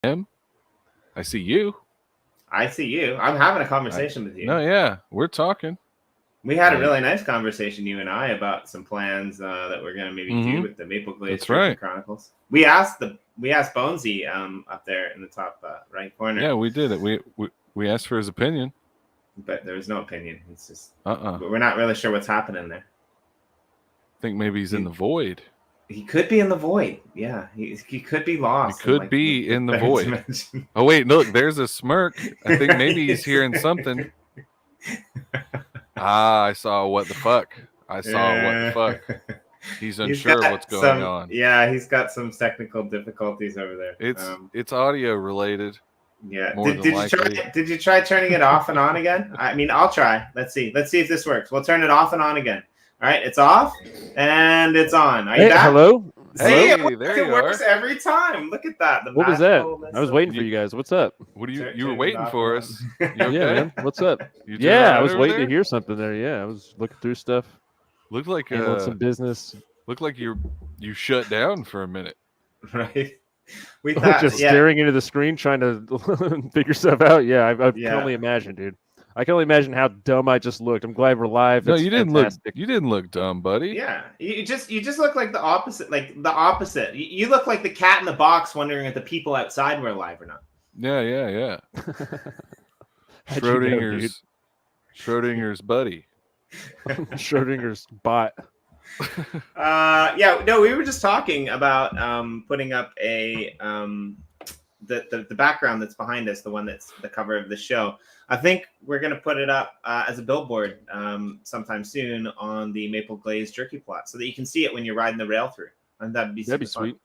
him. I see you. I see you. I'm having a conversation with you. No, yeah, we're talking. We had a really nice conversation, you and I, about some plans that we're gonna maybe do with the Maple Glazed Jerky Chronicles. We asked Bonesy up there in the top right corner. Yeah, we did it. We asked for his opinion, but there was no opinion. It's just we're not really sure what's happening there. I think maybe he's in the void. He could be in the void. Yeah, he could be lost. He could be in the void. Dimension. Oh wait, look, there's a smirk. I think maybe he's hearing something. I saw what the fuck. What the fuck. He's unsure of what's going on. Yeah, he's got some technical difficulties over there. It's audio related. Yeah. Did you try turning it off and on again? I mean, I'll try. Let's see if this works. We'll turn it off and on again. All right, it's off and it's on. Are you back? Hello. See, it works every time. Look at that. What was that? I was waiting for you guys. What's up? What are you were waiting for us? Okay? Yeah, man. What's up? Yeah, I was waiting to hear something there. Yeah, I was looking through stuff. Looked like some business. Looked like you shut down for a minute. Right. We thought, just staring into the screen, trying to figure stuff out. Yeah, I can only imagine, dude. I can only imagine how dumb I just looked. I'm glad we're live. No, you didn't look. You didn't look dumb, buddy. Yeah, you just look like the opposite. Like the opposite. You look like the cat in the box, wondering if the people outside were alive or not. Yeah. Schrodinger's buddy. Schrodinger's bot. We were just talking about putting up a the background that's behind us, the one that's the cover of the show. I think we're going to put it up as a billboard sometime soon on the Maple Glazed Jerky plot so that you can see it when you're riding the rail through. And that'd be sweet.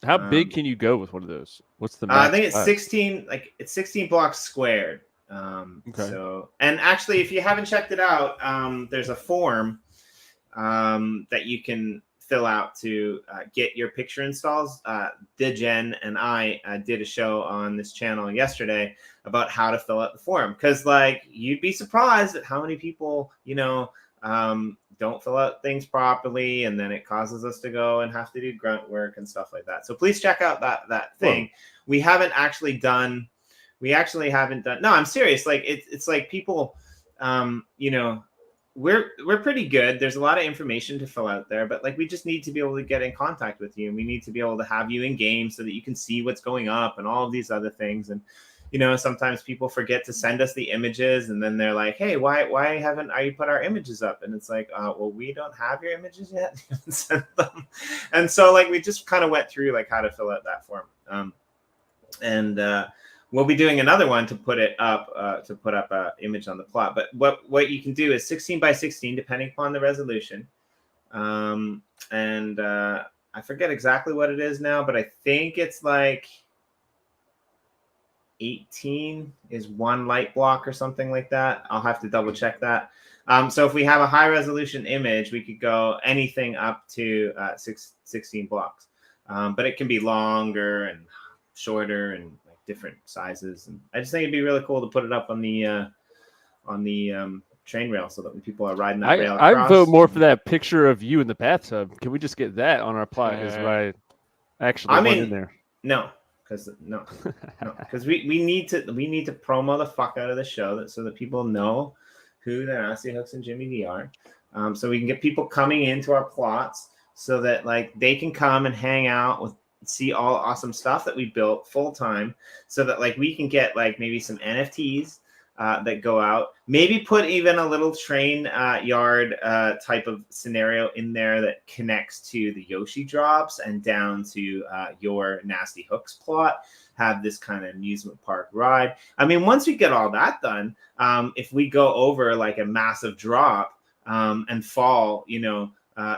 How big can you go with one of those? What's the I think it's 16, it's 16 blocks squared. Okay. So, and actually, if you haven't checked it out, there's a form that you can fill out to get your picture installs. Jen and I did a show on this channel yesterday about how to fill out the form, because like you'd be surprised at how many people don't fill out things properly, and then it causes us to go and have to do grunt work and stuff like that. So please check out that thing. We actually haven't done. No, I'm serious. Like it's like people, we're pretty good. There's a lot of information to fill out there, but like we just need to be able to get in contact with you, and we need to be able to have you in game so that you can see what's going up and all of these other things. And sometimes people forget to send us the images, and then they're like, "Hey, why haven't you put our images up?" And it's like, well, we don't have your images yet. Send them. And so like we just kind of went through like how to fill out that form. We'll be doing another one to put it up, to put up an image on the plot. But what you can do is 16 by 16, depending upon the resolution. I forget exactly what it is now, but I think it's like 18 is one light block or something like that. I'll have to double check that. So if we have a high resolution image, we could go anything up to 16 blocks. But it can be longer and shorter and different sizes, and I just think it'd be really cool to put it up on the train rail so that when people are riding that rail across. I vote more for that picture of you in the bathtub. Can we just get that on our plot? In there? No, because we need to promo the fuck out of the show so that people know who the Nasty Hooks and Jimmy D are, so we can get people coming into our plots so that like they can come and hang out with. See all awesome stuff that we built full time, so that like we can get like maybe some NFTs that go out, maybe put even a little train yard type of scenario in there that connects to the YoshiDrops and down to your Nasty Hooks plot, have this kind of amusement park ride. I mean, once we get all that done, if we go over like a massive drop and fall,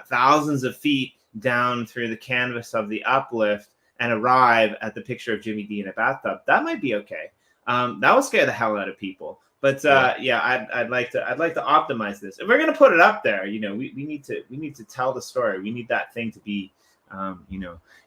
thousands of feet down through the canvas of the Uplift and arrive at the picture of Jimmy D in a bathtub, that might be okay. That will scare the hell out of people. But I'd like to optimize this. If we're gonna put it up there, we need to tell the story. We need that thing to be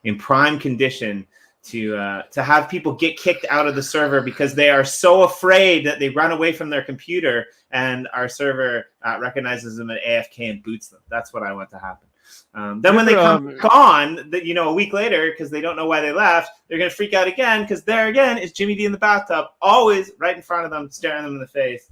in prime condition to have people get kicked out of the server because they are so afraid that they run away from their computer and our server recognizes them at AFK and boots them. That's what I want to happen. Then when they come on, a week later, because they don't know why they left, they're going to freak out again because there again is Jimmy D in the bathtub, always right in front of them, staring them in the face.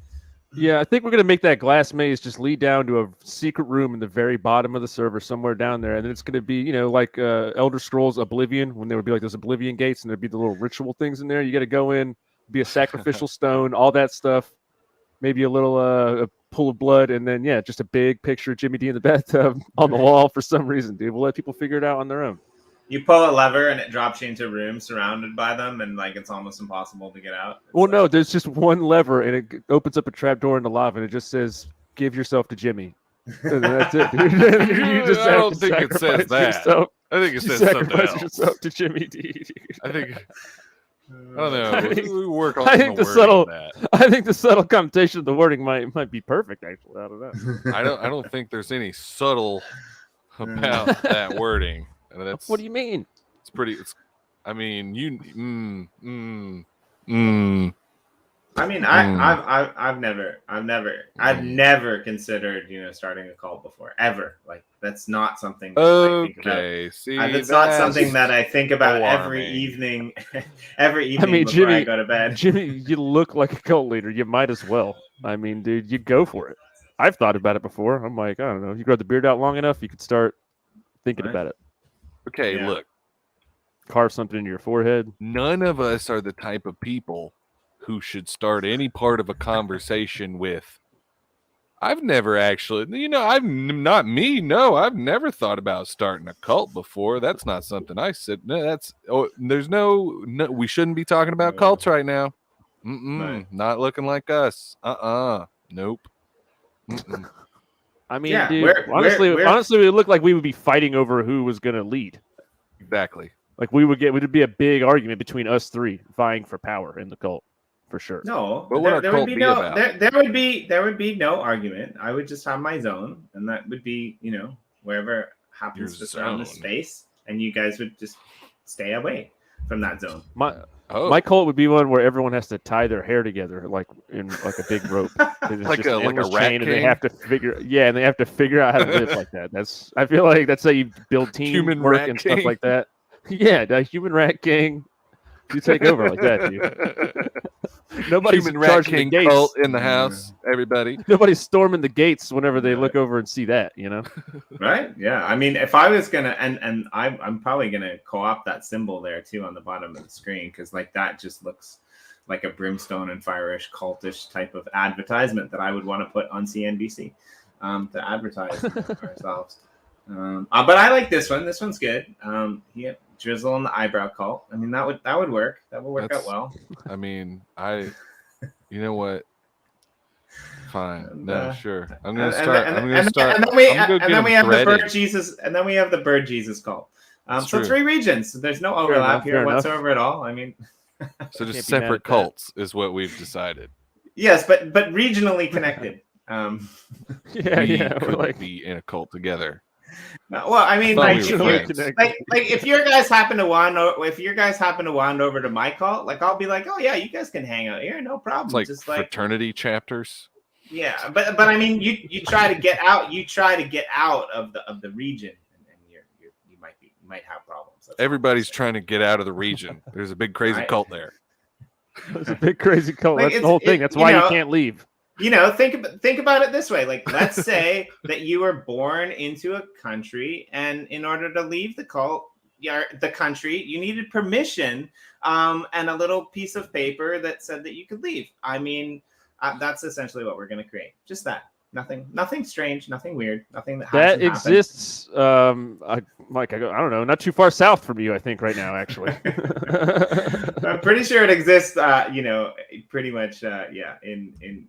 Yeah, I think we're going to make that glass maze just lead down to a secret room in the very bottom of the server somewhere down there. And then it's going to be, like Elder Scrolls Oblivion, when there would be like those Oblivion gates and there'd be the little ritual things in there. You got to go in, be a sacrificial stone, all that stuff. Maybe a little a pool of blood, and then, just a big picture of Jimmy D in the bathtub on the wall for some reason, dude. We'll let people figure it out on their own. You pull a lever and it drops you into a room surrounded by them, and it's almost impossible to get out. No, there's just one lever and it opens up a trap door into lava, and it just says, "Give yourself to Jimmy." And that's it, dude. You just I don't think it says that. Yourself. I think it says something else. Yourself to Jimmy D. Dude. I don't know. We work on I think the subtle connotation of the wording might be perfect. Actually, I don't know. I don't think there's any subtle about that wording. What do you mean? It's pretty. I mean, I've never considered starting a cult before, ever. That's not something that I think about. See, it's not something that I think about every evening. Jimmy, before I go to bed. Jimmy, you look like a cult leader. You might as well. I mean, dude, you go for it. I've thought about it before. I'm like, I don't know. You grow the beard out long enough, you could start thinking about it. Okay, look. Carve something into your forehead. None of us are the type of people who should start any part of a conversation with, I've never actually, I've never thought about starting a cult before. That's not something I said. No, we shouldn't be talking about cults right now. Not looking like us. Nope. I mean, dude, honestly, it looked like we would be fighting over who was going to lead. Exactly. Like it'd be a big argument between us three vying for power in the cult, for sure. No, but what there would be about? There would be no argument. I would just have my zone, and that would be wherever happens to surround the space, and you guys would just stay away from that zone. My cult would be one where everyone has to tie their hair together like in a big rope, like a rat chain, and they have to figure out how to live like that. I feel like that's how you build teamwork and stuff like that. Yeah, the human rat king. You take over like that, dude. Nobody's human rat king the gates. Cult in the house. Everybody. Nobody's storming the gates whenever they look over and see that. Right? Yeah. I mean, if I was gonna, and I'm probably gonna co-opt that symbol there too on the bottom of the screen, because that just looks like a brimstone and fire-ish cultish type of advertisement that I would want to put on CNBC to advertise ourselves. But I like this one. This one's good. Drizzle and the eyebrow cult. I mean, that would work. That would work out well. I mean, you know what? Fine. No, sure. I'm gonna start. And then we have the bird Jesus. And then we have the bird Jesus cult. So 3 regions. So there's no overlap here whatsoever at all. I mean, so just separate cults is what we've decided. Yes, but regionally connected. We could be in a cult together. Well, I mean, if your guys happen to wander over to my cult, I'll be like, oh yeah, you guys can hang out here, no problem. It's like just fraternity chapters. Yeah, but I mean, you try to get out. You try to get out of the region, and you might have problems. Everybody's trying to get out of the region. There's a big crazy cult there. There's a big crazy cult. That's the whole thing. That's why you can't leave. Think about it this way. Let's say that you were born into a country, and in order to leave the country, you needed permission and a little piece of paper that said that you could leave. I mean, that's essentially what we're going to create. Just that. Nothing strange, nothing weird, nothing that exists. Mike, I don't know, not too far south from you, I think, right now, actually. I'm pretty sure it exists. Pretty much, in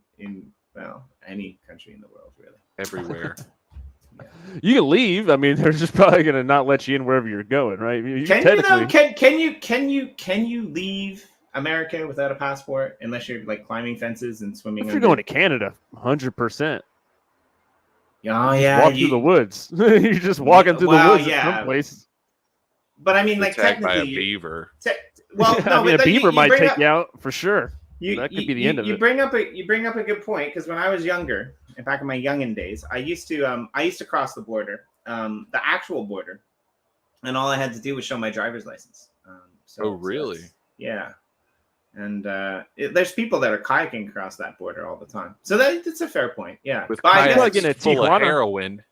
any country in the world, really. Everywhere. Yeah. You can leave. I mean, they're just probably going to not let you in wherever you're going, right? Can you leave America without a passport unless you're climbing fences and swimming? If you're going to Canada, 100%. Oh yeah, walk through the woods. You're just walking through the woods at some place. But I mean, technically, by a beaver. A beaver might take you out for sure. That could be the end of it. You bring up a good point, because when I was younger, and back in my youngin' days, I used to cross the border the actual border, and all I had to do was show my driver's license. Oh, really? Yeah. And there's people that are kayaking across that border all the time, so that's a fair point. Yeah, With but I guess, Plug in a full of Tijuana. heroin.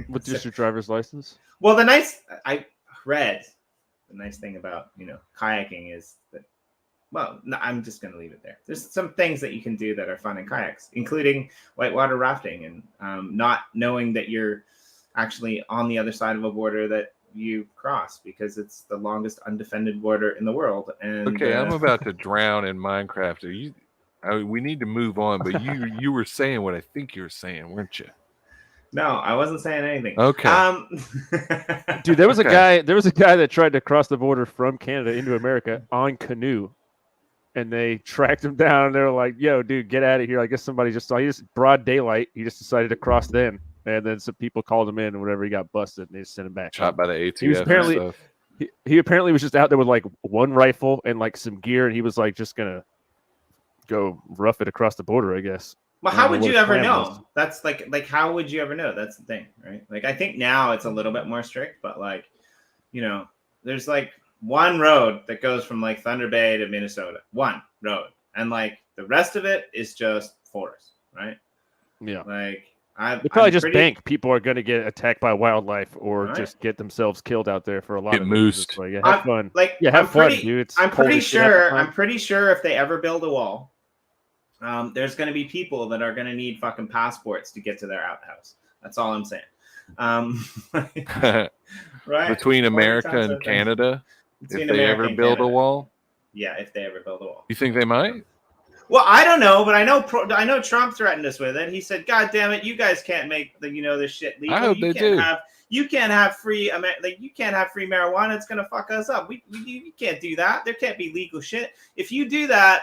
With just your driver's license. well, I read the nice thing about kayaking is that, well, no, I'm just going to leave it there. There's some things that you can do that are fun in kayaks, including whitewater rafting and not knowing that you're actually on the other side of a border that you cross, because it's the longest undefended border in the world. And Okay, I'm about to drown in Minecraft. We need to move on, but you were saying what I think you were saying, weren't you? No, I wasn't saying anything. Okay. Dude, there was Okay. a guy that tried to cross the border from Canada into America on canoe, and they tracked him down. And they were like, "Yo, dude, get out of here!" I guess somebody just saw. He just broad daylight. He just decided to cross then, and then some people called him in, and whatever, he got busted, and they just sent him back. Shot by the ATF. He was apparently and stuff. he apparently was just out there with like one rifle and like some gear, and he was like just gonna go rough it across the border, I guess. Well, I how don't know would what you his ever plan know? was. That's like how would you ever know? That's the thing, right? Like, I think now it's a little bit more strict, but like, there's like one road that goes from like Thunder Bay to Minnesota, one road, and like the rest of it is just forest, right? Yeah. Like, They probably just bank people are going to get attacked by wildlife or Right. just get themselves killed out there for a lot Get of reasons. moosed. It's like, yeah, have fun. Like, Yeah, have fun, dude. It's I'm cold pretty as shit half the sure. time. I'm pretty sure if they ever build a wall, there's going to be people that are going to need fucking passports to get to their outhouse. That's all I'm saying. Right? Between 40 America times and a day. Canada, Between if they America ever and build a Canada. wall, Yeah, if they ever build a wall. you think they might? Well, I don't know, but I know Trump threatened us with it. He said, "God damn it, you guys can't make this shit legal. I hope you they can't do. You can't have free you can't have free marijuana. It's gonna fuck us up. You can't do that. There can't be legal shit. If you do that,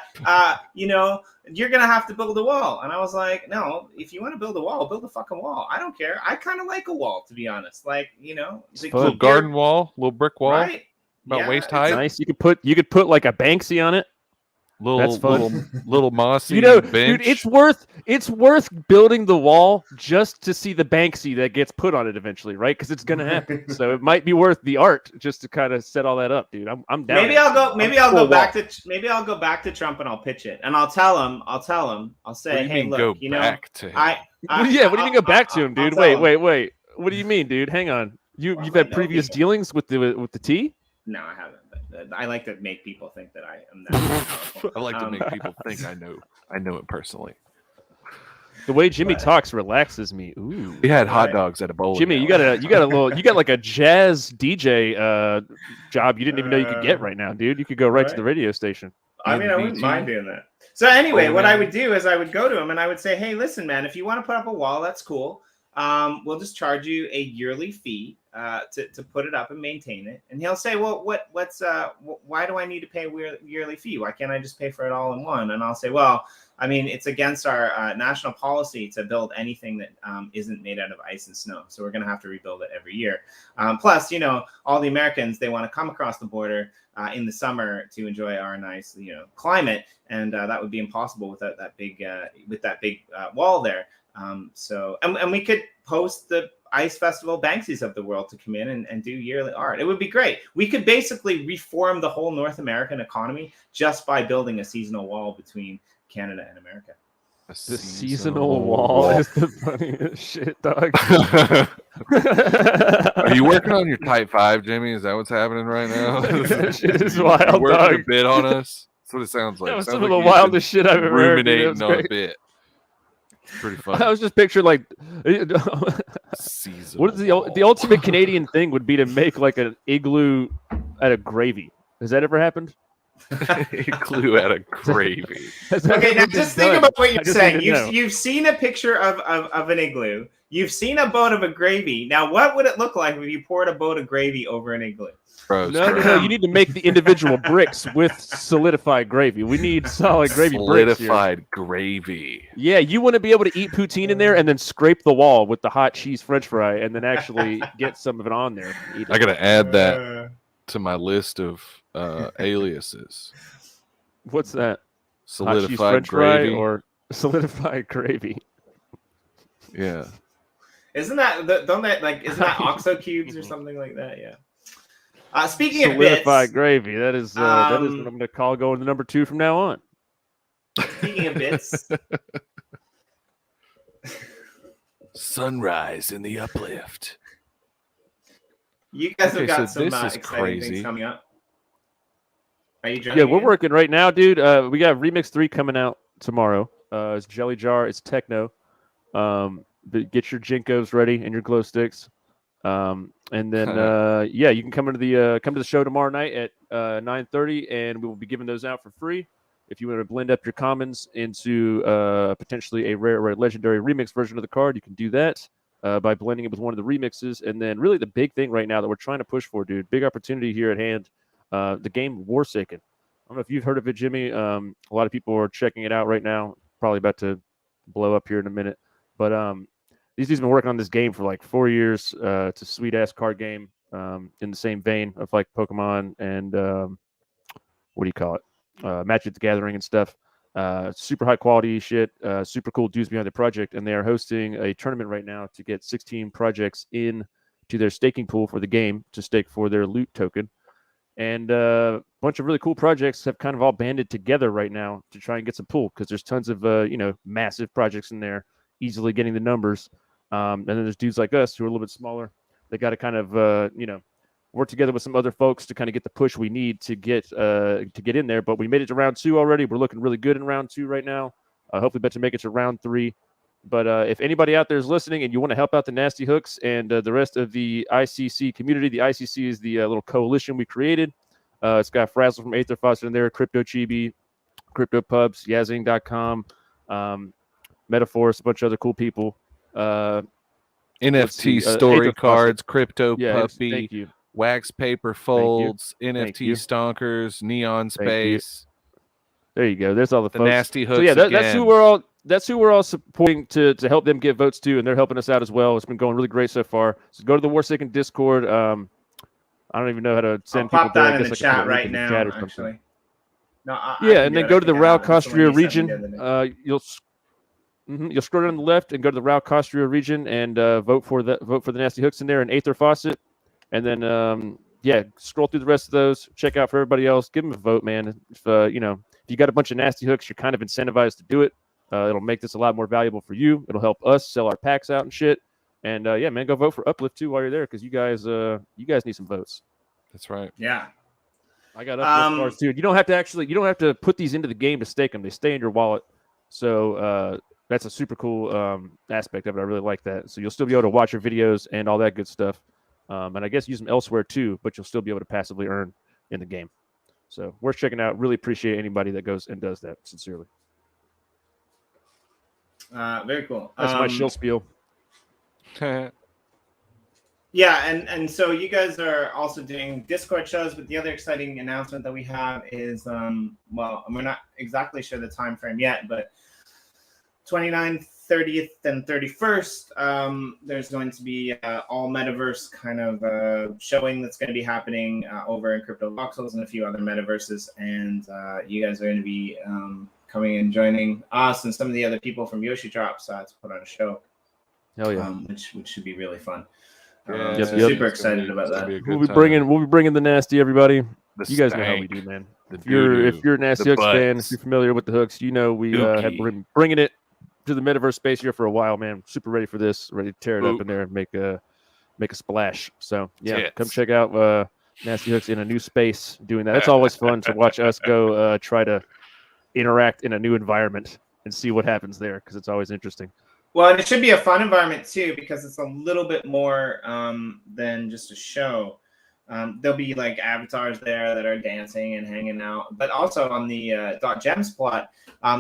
you're gonna have to build a wall." And I was like, "No, if you want to build a wall, build a fucking wall. I don't care. I kind of like a wall, to be honest. Like, It's the fun. Little garden wall, little brick wall, right? about Yeah, waist it's height. Nice. You could put like a Banksy on it. That's little fun. little mossy Dude, bench. it's worth building the wall just to see the Banksy that gets put on it eventually, right? Because it's gonna happen. So it might be worth the art just to kind of set all that up, dude. I'm down. Maybe I'll go. Maybe I'll full go back wall. to. Maybe I'll go back to Trump and I'll pitch it, and I'll tell him. I'll say, What do you "Hey, mean look, go back to him? What do you mean go back to him, dude? I'll tell him. Wait. What do you mean, dude? Hang on. You've I had know previous people. dealings with the tea? No, I haven't. But I like to make people think that I am that powerful. I like to make people think I know it personally. The way Jimmy But- talks relaxes me. Ooh. We had hot Right. dogs at a bowling. Jimmy, alley. you got like a jazz DJ job you didn't even know you could get right now, dude. You could go right to Right. the radio station. I mean, I wouldn't NBT. mind doing that. So anyway, Oh, what I man. would do is I would go to him and I would say, "Hey, listen, man, if you want to put up a wall, that's cool. We'll just charge you a yearly fee to put it up and maintain it." And he'll say, "Well, why do I need to pay a yearly fee? Why can't I just pay for it all in one?" And I'll say, "Well, I mean, it's against our national policy to build anything that isn't made out of ice and snow. So we're going to have to rebuild it every year. Plus, all the Americans, they want to come across the border in the summer to enjoy our nice, climate, and that would be impossible without that big wall there. And we could post the Ice Festival Banksies of the world to come in and do yearly art. It would be great. We could basically reform the whole North American economy just by building a seasonal wall between Canada and America. The seasonal wall is the funniest shit, dog. Are you working on your Type 5, Jimmy? Is that what's happening right now? That shit is You wild, working dog. a bit on us? That's what it sounds like. That was Sounds some of like the you've been wildest shit I've ever heard. Dude. That was ruminating on a great. bit. Pretty fun. I was just picturing like, Seasonal what is the wall. ultimate Canadian thing would be to make like an igloo out of gravy. Has that ever happened? Glue out of gravy. Has that Okay, ever now been just think done? about what I you're just saying. need to know. You've seen a picture of an igloo. You've seen a boat of a gravy. Now, what would it look like if you poured a boat of gravy over an igloo? Gross, No, gross. you need to make the individual bricks with solidified gravy. We need solid gravy bricks here. Solidified gravy. Yeah, you want to be able to eat poutine in there and then scrape the wall with the hot cheese French fry and then actually get some of it on there. Eat it. I gotta add that to my list of aliases. What's that? Hot cheese Solidified French fry gravy. or solidified gravy? Yeah. Isn't that isn't that Oxo cubes or something like that? Yeah. Speaking of Solidified bits, gravy. That is what I'm going to call going to number 2 from now on. speaking of bits, Sunrise in the Uplift. you guys have got so some this is exciting things crazy. coming up. Are you joining? Yeah, we're working right now, dude. We got Remix 3 coming out tomorrow. It's Jelly Jar. It's techno. But get your Jinkos ready and your glow sticks. And then you can come to the show tomorrow night at 9:30, and we will be giving those out for free. If you want to blend up your commons into potentially a rare or legendary remix version of the card, you can do that by blending it with one of the remixes. And then really the big thing right now that we're trying to push for, dude, big opportunity here at hand, the game Warsaken. I don't know if you've heard of it, Jimmy. A lot of people are checking it out right now. Probably about to blow up here in a minute. But these dudes have been working on this game for like 4 years. It's a sweet-ass card game in the same vein of like Pokemon and what do you call it? Magic the Gathering and stuff. Super high quality shit. Super cool dudes behind the project, and they are hosting a tournament right now to get 16 projects in to their staking pool for the game to stake for their loot token. And a bunch of really cool projects have kind of all banded together right now to try and get some pool because there's tons of massive projects in there, easily getting the numbers. And then there's dudes like us who are a little bit smaller. They got to kind of work together with some other folks to kind of get the push we need to get in there. But we made it to round 2 already. We're looking really good in round 2 right now. Hopefully, bet to make it to round 3. But if anybody out there is listening and you want to help out the Nasty Hooks and the rest of the ICC community, the ICC is the little coalition we created. It's got Frazzle from Aether Faucet in there, Crypto Chibi, Crypto Pubs, Yazing.com, Metaforce, a bunch of other cool people. NFT story cards, Crypto Puppy, thank you. Wax Paper Folds, NFT Stonkers, Neon Space. There you go. There's all the folks. Nasty Hooks. So yeah, that's who we're all. That's who we're all supporting to help them get votes too, and they're helping us out as well. It's been going really great so far. So go to the Warsaken Discord. I don't even know how to send people. Pop that in the chat right now. Actually, no. And then go to the Rao Costria region. You'll scroll down the left and go to the Rao Costria region and vote for the Nasty Hooks in there and Aether Faucet, and then scroll through the rest of those. Check out for everybody else. Give them a vote, man. If you got a bunch of Nasty Hooks, you're kind of incentivized to do it. It'll make this a lot more valuable for you. It'll help us sell our packs out and shit. And man, go vote for Uplift too while you're there because you guys need some votes. That's right. Yeah, I got Uplift cards too. You don't have to put these into the game to stake them. They stay in your wallet. So that's a super cool aspect of it. I really like that. So you'll still be able to watch your videos and all that good stuff. And I guess use them elsewhere too, but you'll still be able to passively earn in the game. So worth checking out. Really appreciate anybody that goes and does that. Sincerely. Very cool. That's my shill spiel. Yeah, and so you guys are also doing Discord shows, but the other exciting announcement that we have is, we're not exactly sure the time frame yet, but 29th, 30th, and 31st, there's going to be all metaverse kind of showing that's going to be happening over in Crypto Voxels and a few other metaverses, and you guys are going to be coming and joining us and some of the other people from YoshiDrops to put on a show. Hell yeah! Which should be really fun. Super excited about that. We'll be bringing the nasty, everybody. You guys know how we do, man. If you're a Nasty Hooks fan, if you're familiar with the Hooks, you know we have been bringing it to the metaverse space here for a while, man. Super ready for this, ready to tear it up in there and make a splash. So come check out Nasty Hooks in a new space doing that. It's always fun to watch us go try to interact in a new environment and see what happens there because it's always interesting. Well, and it should be a fun environment too because it's a little bit more than just a show. There'll be like avatars there that are dancing and hanging out, but also on the .gems plot,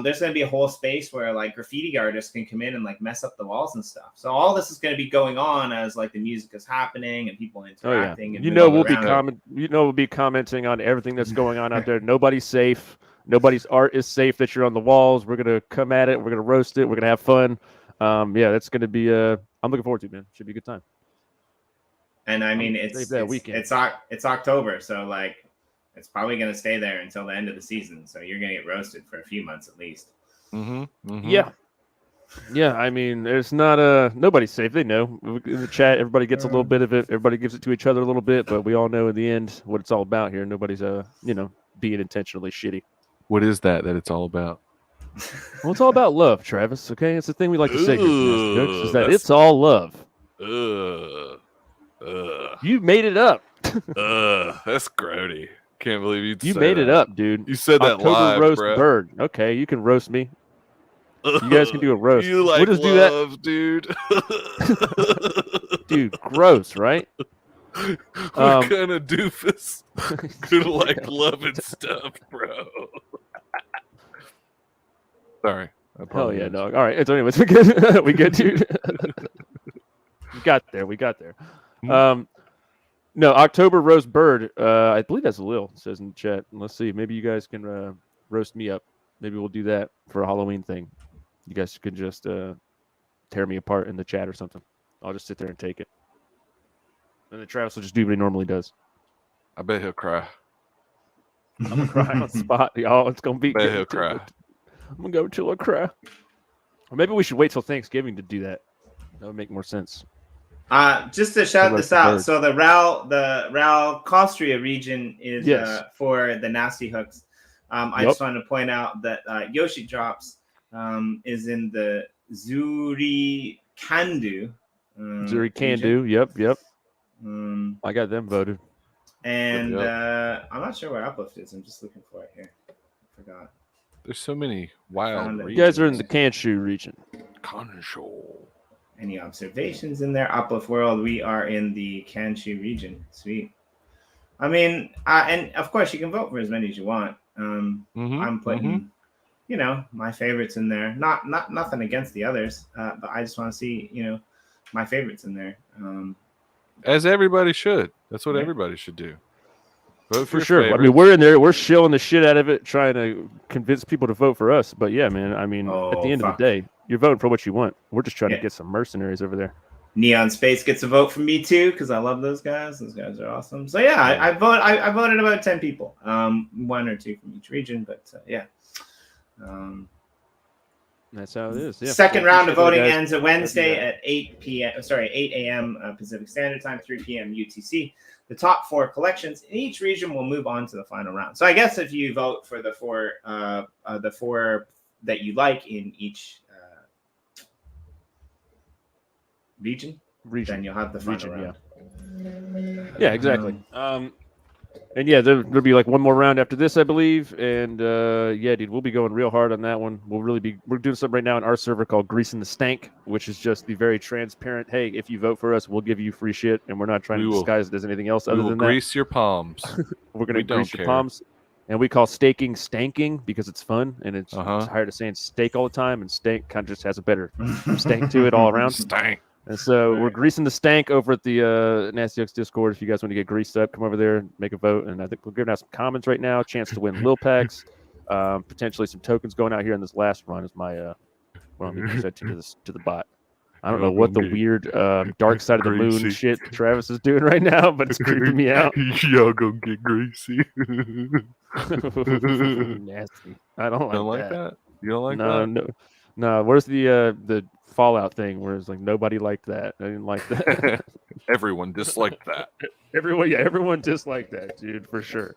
there's going to be a whole space where like graffiti artists can come in and like mess up the walls and stuff. So all this is going to be going on as like the music is happening and people interacting. And we'll be commenting on everything that's going on out there. Nobody's safe. Nobody's art is safe that you're on the walls. We're going to come at it. We're going to roast it. We're going to have fun. That's going to be. I'm looking forward to it, man. Should be a good time. And I mean, it's October, so like, it's probably going to stay there until the end of the season. So you're going to get roasted for a few months at least. Yeah. Yeah, I mean, there's not nobody's safe. They know in the chat. Everybody gets a little bit of it. Everybody gives it to each other a little bit, but we all know in the end what it's all about here. Nobody's being intentionally shitty. What is that it's all about? Well, it's all about love, Travis. Okay, it's the thing we like to say here, Nasty Hooks, is that That's- it's all love. Ugh. You made it up. That's grody. Can't believe You say made it that. up, dude. You said that October live, roast bro. bird. Okay, you can roast me. You guys can do a roast. You like we'll just do that, dude. dude. Gross, right? What kind of doofus could like loving stuff, bro? Sorry. Hell yeah, dog. All right. So anyways, we good. We good, dude. We got there. No, October roast bird. I believe that's Lil says in the chat. Let's see. Maybe you guys can roast me up. Maybe we'll do that for a Halloween thing. You guys could just tear me apart in the chat or something. I'll just sit there and take it. And then Travis will just do what he normally does. I bet he'll cry. I'm gonna cry on the spot. Y'all, it's gonna be Bet good. he'll cry. I'm gonna go till I cry. Or maybe we should wait till Thanksgiving to do that. That would make more sense. Just to shout this out, bird. so the Ral Costria region is Yes. for the Nasty Hooks. I just wanted to point out that YoshiDrops is in the Zuri Kandu. Zuri can do. Yep. I got them voted. And I'm not sure where Uplift is. I'm just looking for it here. I forgot. There's so many wild Found it. regions. You guys are in the Kanshu region. Kanshu. Any observations in there? Uplift World, we are in the Kanshu region. Sweet. I mean, and of course, you can vote for as many as you want. I'm putting, my favorites in there. Not nothing against the others, but I just want to see, my favorites in there. As everybody should. That's what Right. everybody should do. Vote For your sure. I mean, favorites. we're in there. We're shilling the shit out of it, trying to convince people to vote for us. But yeah, man. I mean, at the end of the day, you're voting for what you want. We're just trying to get some mercenaries over there. Neon Space gets a vote from me too because I love those guys. Those guys are awesome. So yeah, I voted about 10 people, 1 or 2 from each region, but yeah. That's how it is. Yeah. Second round of voting guys. ends Wednesday at 8 a.m. Pacific Standard Time, 3 p.m. UTC. The top 4 collections in each region will move on to the final round. So I guess if you vote for the four that you like in each region, then you'll have the final round. Yeah, exactly. And yeah, there'll be like one more round after this, I believe. And yeah, dude, we'll be going real hard on that one. We're doing something right now in our server called Greasing the Stank, which is just the very transparent. Hey, if you vote for us, we'll give you free shit, and we're not trying to disguise it as anything else other than that. Grease your palms. We're gonna grease your palms, and we call staking stanking because it's fun and it's tired of saying steak all the time, and stank kind of just has a better stank to it all around. Stank. And so we're greasing the stank over at the Nasty Hooks Discord. If you guys want to get greased up, come over there and make a vote. And I think we're giving out some comments right now. Chance to win Lil Packs. Potentially some tokens going out here in this last run is my what I'm going to to the bot. I don't know what the weird dark side of the moon shit Travis is doing right now, but it's creeping me out. Y'all gonna get greasy. Nasty. I don't like that. You don't like that? No. Where's the Fallout thing where it's like nobody liked that? I didn't like that. Everyone disliked that. Everyone disliked that, dude, for sure.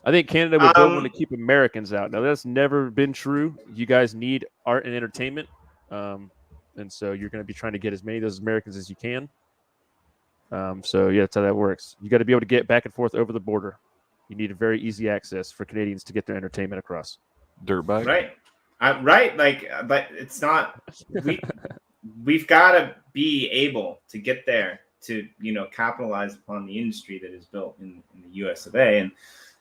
I think Canada would don't want to keep Americans out. Now that's never been true. You guys need art and entertainment, and so you're going to be trying to get as many of those Americans as you can. So yeah, that's how that works. You got to be able to get back and forth over the border. You need a very easy access for Canadians to get their entertainment across. Dirt bike, right? Like, but it's not. We've got to be able to get there to capitalize upon the industry that is built in the U.S. of A.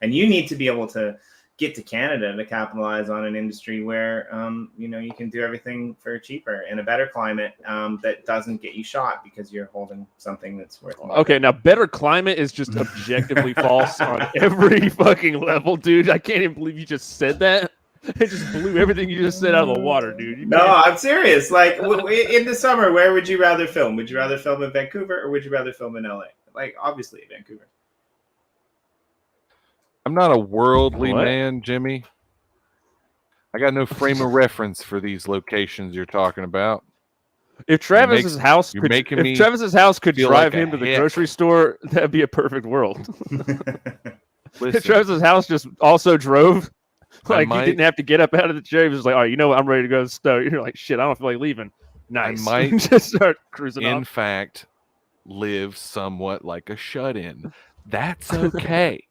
And you need to be able to get to Canada to capitalize on an industry where, you can do everything for cheaper in a better climate that doesn't get you shot because you're holding something that's worth more. Okay, now better climate is just objectively false on every fucking level, dude. I can't even believe you just said that. It just blew everything you just said out of the water, dude. No, I'm serious. Like, in the summer, where would you rather film? Would you rather film in Vancouver or would you rather film in LA? Like, obviously, Vancouver. I'm not a worldly man, Jimmy. I got no frame of reference for these locations you're talking about. If Travis's house you're could, making if me Travis's house could feel drive like a him to the hick. grocery store, that'd be a perfect world. If Listen, Travis's house just also drove, like might- he didn't have to get up out of the chair. He was just like, "All right, you know what? I'm ready to go to the store." You're like, "Shit, I don't feel like leaving." Nice. might, just start cruising in off. fact, live somewhat like a shut-in. That's okay.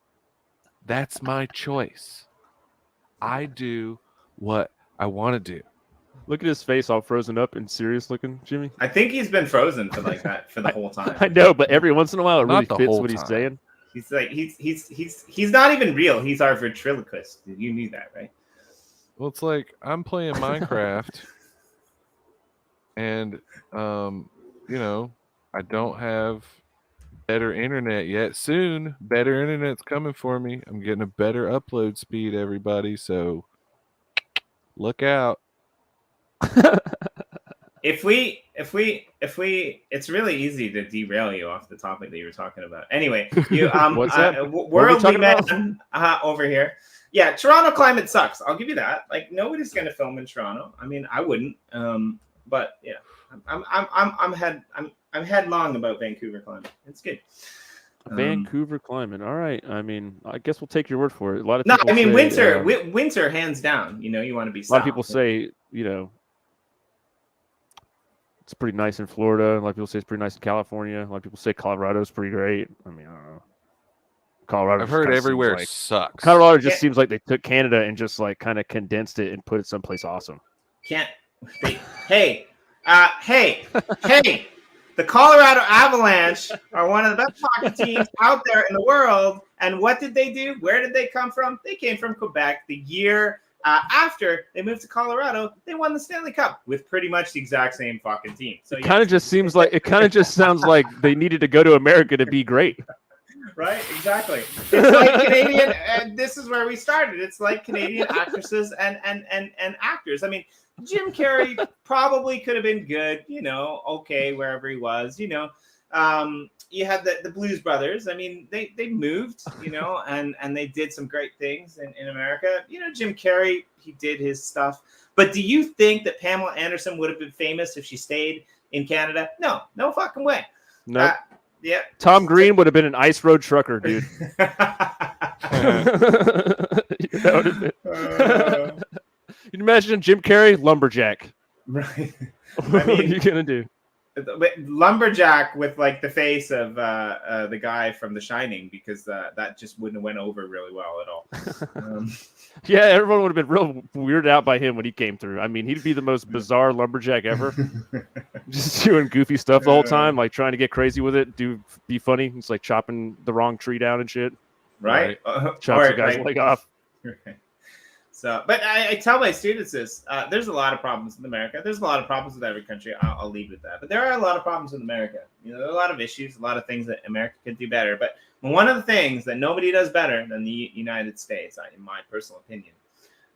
That's my choice. I do what I want to do. Look at his face, all frozen up and serious looking, Jimmy. I think he's been frozen for like that for the whole time. I know, but every once in a while, it Not really the fits whole what he's time. saying. He's like he's not even real. He's our ventriloquist. You knew that, right? Well, it's like I'm playing Minecraft, and you know, I don't have better internet yet. Soon, better internet's coming for me. I'm getting a better upload speed, everybody. So look out. If we, it's really easy to derail you off the topic that you were talking about. Anyway, you What's that? worldly talking about? man over here. Yeah, Toronto climate sucks. I'll give you that. Like nobody's gonna film in Toronto. I mean, I wouldn't. But yeah, I'm headlong about Vancouver climate. It's good. Vancouver climate. All right. I mean, I guess we'll take your word for it. A lot of No, people I mean say, winter hands down. You know, you want to be. a lot of people say, you know, it's pretty nice in Florida. A lot of people say it's pretty nice in California. A lot of people say Colorado's pretty great. I mean, I don't know. Colorado. I've just heard kinda seems everywhere like- sucks. Colorado just seems like they took Canada and just like kind of condensed it and put it someplace awesome. Can't. Hey, the Colorado Avalanche are one of the best hockey teams out there in the world. And what did they do? Where did they come from? They came from Quebec. The year after they moved to Colorado, they won the Stanley Cup with pretty much the exact same fucking team. So It kind of just seems like, it kind of just sounds like they needed to go to America to be great. Right, exactly. It's like Canadian, and this is where we started. It's like Canadian actresses and actors. I mean, Jim Carrey probably could have been good, you know, okay, wherever he was, you know. You had the Blues Brothers. I mean, they moved, you know, and they did some great things in America. You know, Jim Carrey, he did his stuff. But do you think that Pamela Anderson would have been famous if she stayed in Canada? No fucking way. No. Yeah. Tom Green would have been an ice road trucker, dude. That would have been. You'd imagine Jim Carrey, lumberjack. Right. What are you gonna do? Lumberjack with like the face of the guy from The Shining, because that just wouldn't have went over really well at all. Yeah, everyone would have been real weirded out by him when he came through. I mean, he'd be the most bizarre lumberjack ever. Just doing goofy stuff the whole time, like trying to get crazy with it, be funny. It's like chopping the wrong tree down and shit. Right? Chops the guy's leg off. Right. So, but I tell my students this: there's a lot of problems in America. There's a lot of problems with every country. I'll leave it at that. But there are a lot of problems in America. You know, there are a lot of issues, a lot of things that America could do better. But one of the things that nobody does better than the United States, in my personal opinion,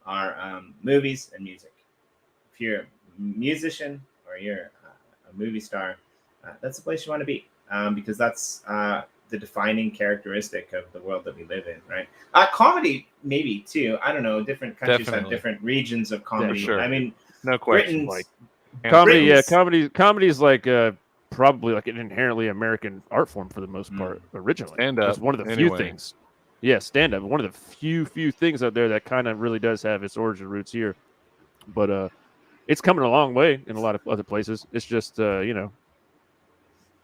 are movies and music. If you're a musician or you're a movie star, that's the place you want to be, because that's the defining characteristic of the world that we live in, right? Comedy, maybe too. I don't know. Different countries have different regions of comedy. Yeah, sure. I mean, No question. Britain's- Comedy, yeah, Britain's- comedy is like probably like an inherently American art form for the most part. Originally, Stand-up, it's one of the anyway. few things. Yeah, stand up. One of the few things out there that kind of really does have its origin roots here. But it's coming a long way in a lot of other places. It's just you know.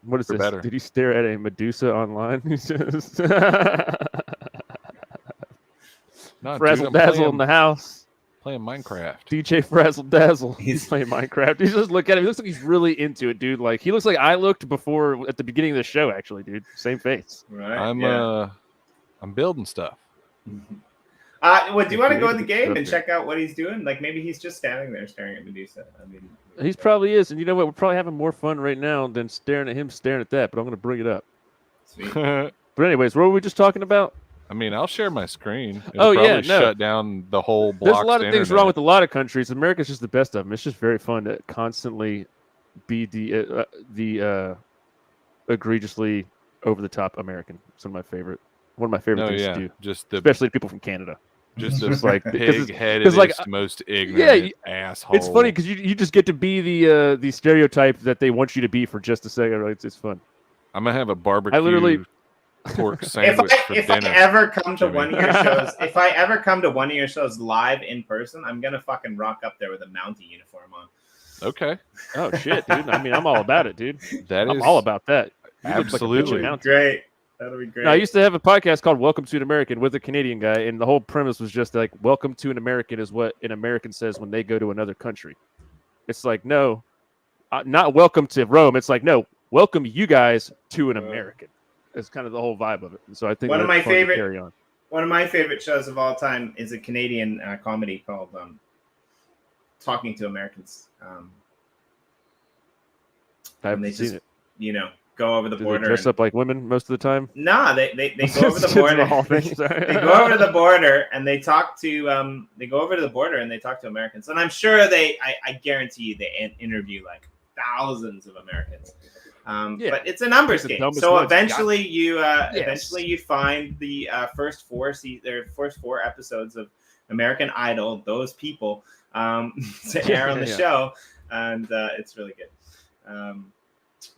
What is For this? better. Did he stare at a Medusa online? He's just No, Frazzle dude, I'm Dazzle in the house. playing Minecraft. DJ Frazzle Dazzle. He's He's- playing Minecraft. He's just look at him. He looks like he's really into it, dude. Like he looks like I looked before at the beginning of the show. Actually, dude, same face. right? I'm building stuff. What do you want to go in the game and Okay. check out what he's doing? Like maybe he's just standing there staring at Medusa. I mean, He's probably is, and you know what? We're probably having more fun right now than staring at him staring at that. But I'm gonna bring it up. sweet. I But anyways, what were we just talking about? mean, I'll share my screen. Oh, It'll yeah, probably no. shut down the whole block. There's a lot of things wrong with a lot of countries. America's just the best of them. It's just very fun to constantly be the egregiously over the top American. It's one of my favorite Oh things yeah, to do, just the especially to people from Canada. Just a Just like because pig-headed, like most ignorant asshole. it's funny because you just get to be the stereotype that they want you to be for just a second. Right? It's fun. I'm gonna have a barbecue literally- pork sandwich for if dinner. I ever come to Jimmy. one of your shows, if I ever come to one of your shows live in person, I'm gonna fucking rock up there with a Mountie uniform on. Okay, Oh shit, dude! I mean, I'm all about it, dude. that I'm is all about that. You look like a bitch absolutely. of Mountie. Great. That'll be great. No, I used to have a podcast called Welcome to an American with a Canadian guy, and the whole premise was just like, welcome to an American is what an American says when they go to another country. It's like, no, not welcome to Rome. It's like, no, welcome you guys to an American. It's kind of the whole vibe of it. And so I think One of that's my fun to favorite- carry on. One of my favorite shows of all time is a Canadian comedy called Talking to Americans. I haven't they seen just- it. You know, go over the Do they border. dress up like women most of the time? Nah, they go over the border. They go over to the border and they talk to they go over to the border and they talk to Americans. And I'm sure I guarantee you they interview like thousands of Americans. Yeah. But it's a numbers The game. dumbest So ones you got. eventually you Yes. eventually you find the first four episodes of American Idol, those people to air on the Yeah. show, and it's really good.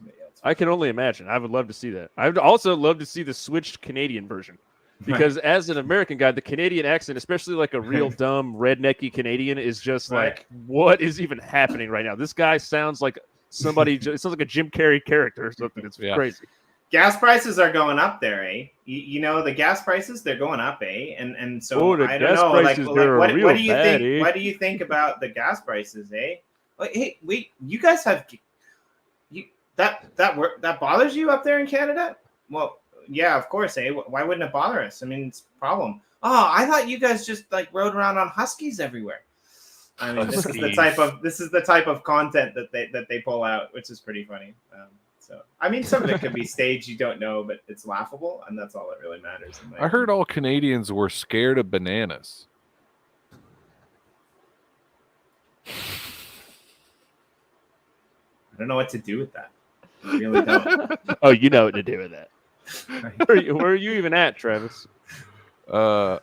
But yeah, it's I can only imagine. I would love to see that. I would also love to see the switched Canadian version. Because as an American guy, the Canadian accent, especially like a real dumb rednecky Canadian, is just Right. like, what is even happening right now? This guy sounds like somebody. It sounds like a Jim Carrey character or something. It's Yeah. crazy. gas prices are going up there, eh? You know the gas prices, they're going up, eh? And so Oh, the I don't gas know, like prices, they're what real do you bad, think? eh? What do you think about the gas prices, eh? Like, hey, wait, you guys have that bothers you up there in Canada? Well, yeah, of course, eh? Why wouldn't it bother us? I mean, it's a problem. Oh, I thought you guys just like rode around on huskies everywhere. I mean, this is the type of content that they pull out, which is pretty funny. So, I mean, some of it could be staged, you don't know, but it's laughable, and that's all that really matters. I heard all Canadians were scared of bananas. I don't know what to do with that. I really don't. Oh, you know what to do with that. Where are you even at, Travis? I'll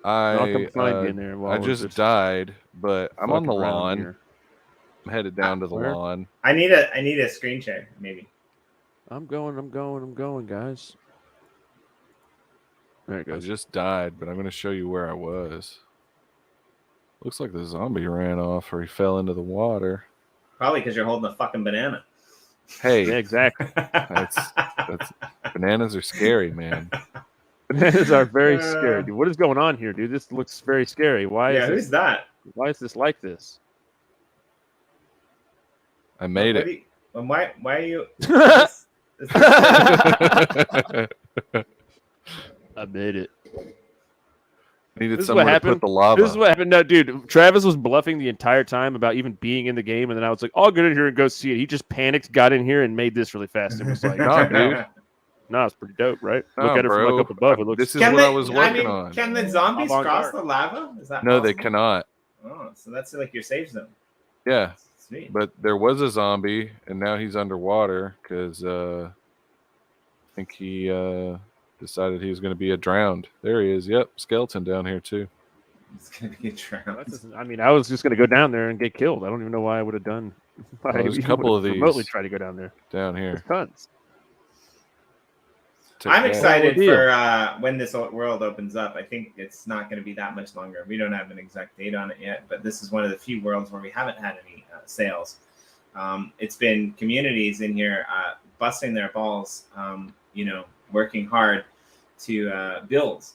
come find you in there. I just died, but I'm on the fucking around lawn. here. I'm headed down to the Where? lawn. I need a screen share, maybe. I'm going, guys. There it I goes. just died, but I'm going to show you where I was. Looks like the zombie ran off or he fell into the water. Probably because you're holding a fucking banana. Hey, Yeah, exactly. that's bananas are scary, man. Bananas are very scary, dude. What is going on here, dude? This looks very scary. Why Yeah, is who's that? this like this? I made What it. why are you? I made it. Needed This is somewhere what to happened. put the lava. This is what happened. No, dude, Travis was bluffing the entire time about even being in the game, and then I was like, "I'll get in here and go see it." He just panicked, got in here, and made this really fast. And was like, Nah, dude. "Nah, it's pretty dope, right?" Nah, Look at it from bro. like up above. It looks. This is what I was working on. Can the zombies cross Avant-garde. the lava? Is that No, they possible? cannot. Oh, so that's like your safe zone. Yeah, Sweet. but there was a zombie, and now he's underwater because I think he decided he was going to be drowned. There he is. Yep, skeleton down here too. It's gonna be a drowned. I mean, I was just gonna go down there and get killed. I don't even know why I would have done. Well, there's a even couple would've of these remotely try to go down there. Down There's here. tons. I'm excited deal. for when this world opens up. I think it's not going to be that much longer. We don't have an exact date on it yet, but this is one of the few worlds where we haven't had any sales. It's been communities in here busting their balls, working hard to build,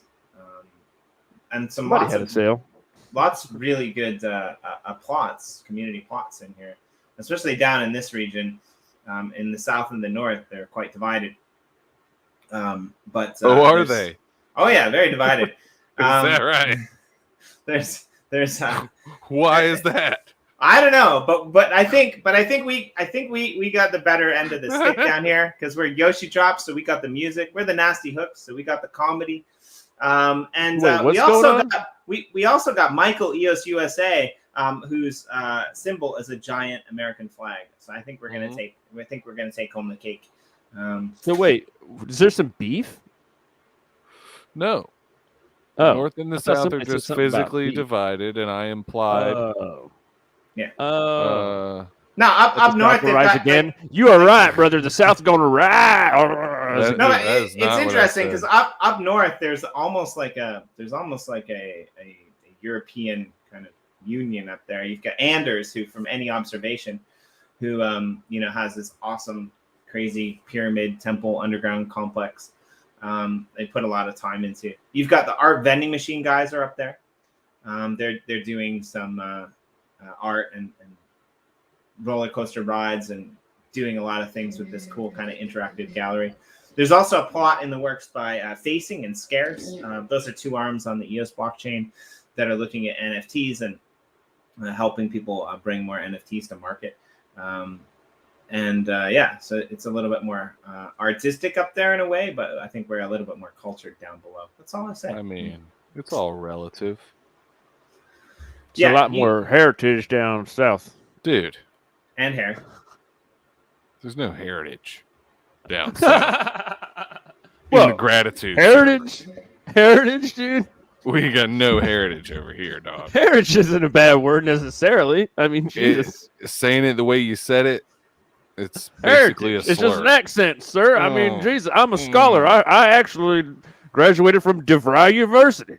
and some Somebody had a sale. lots of really good plots, community plots in here, especially down in this region. In the south and the north, they're quite divided. But are they? Oh yeah, very divided. Is that right? There's Why is that? I don't know, but I think we got the better end of the stick down here because we're YoshiDrops, so we got the music. We're the Nasty Hooks, so we got the comedy. And Wait, what's we also going got we also got Michael EOS USA, whose symbol is a giant American flag. So I think we're gonna take home the cake. So wait, is there some beef? No. Oh, North and the I thought South are somebody said just something about physically beef. divided, and I implied. Oh. Yeah. Oh. No, up the north South will they've rise got again. Like, You are right, brother. The South's going to rise. That- no, that is it's not what I interesting because said. up north there's almost like a European kind of union up there. You've got Anders, who from any observation, who has this awesome, crazy pyramid temple underground complex. They put a lot of time into. You've got the art vending machine guys are up there. They're doing some art and roller coaster rides and doing a lot of things with this cool kind of interactive gallery. There's also a plot in the works by Facing and Scarce. Those are two arms on the EOS blockchain that are looking at NFTs and helping people bring more NFTs to market. So it's a little bit more artistic up there in a way, but I think we're a little bit more cultured down below. That's all I say. I mean, it's all relative. It's a lot more heritage down south. Dude. And hair. There's no heritage down south. Well, the gratitude. Heritage, dude. We ain't got no heritage over here, dog. Heritage isn't a bad word necessarily. I mean, Jesus. Saying it the way you said it, it's basically heritage. a slur. It's just an accent, sir. I mean, Oh. Jesus, I'm a scholar. I actually graduated from DeVry University.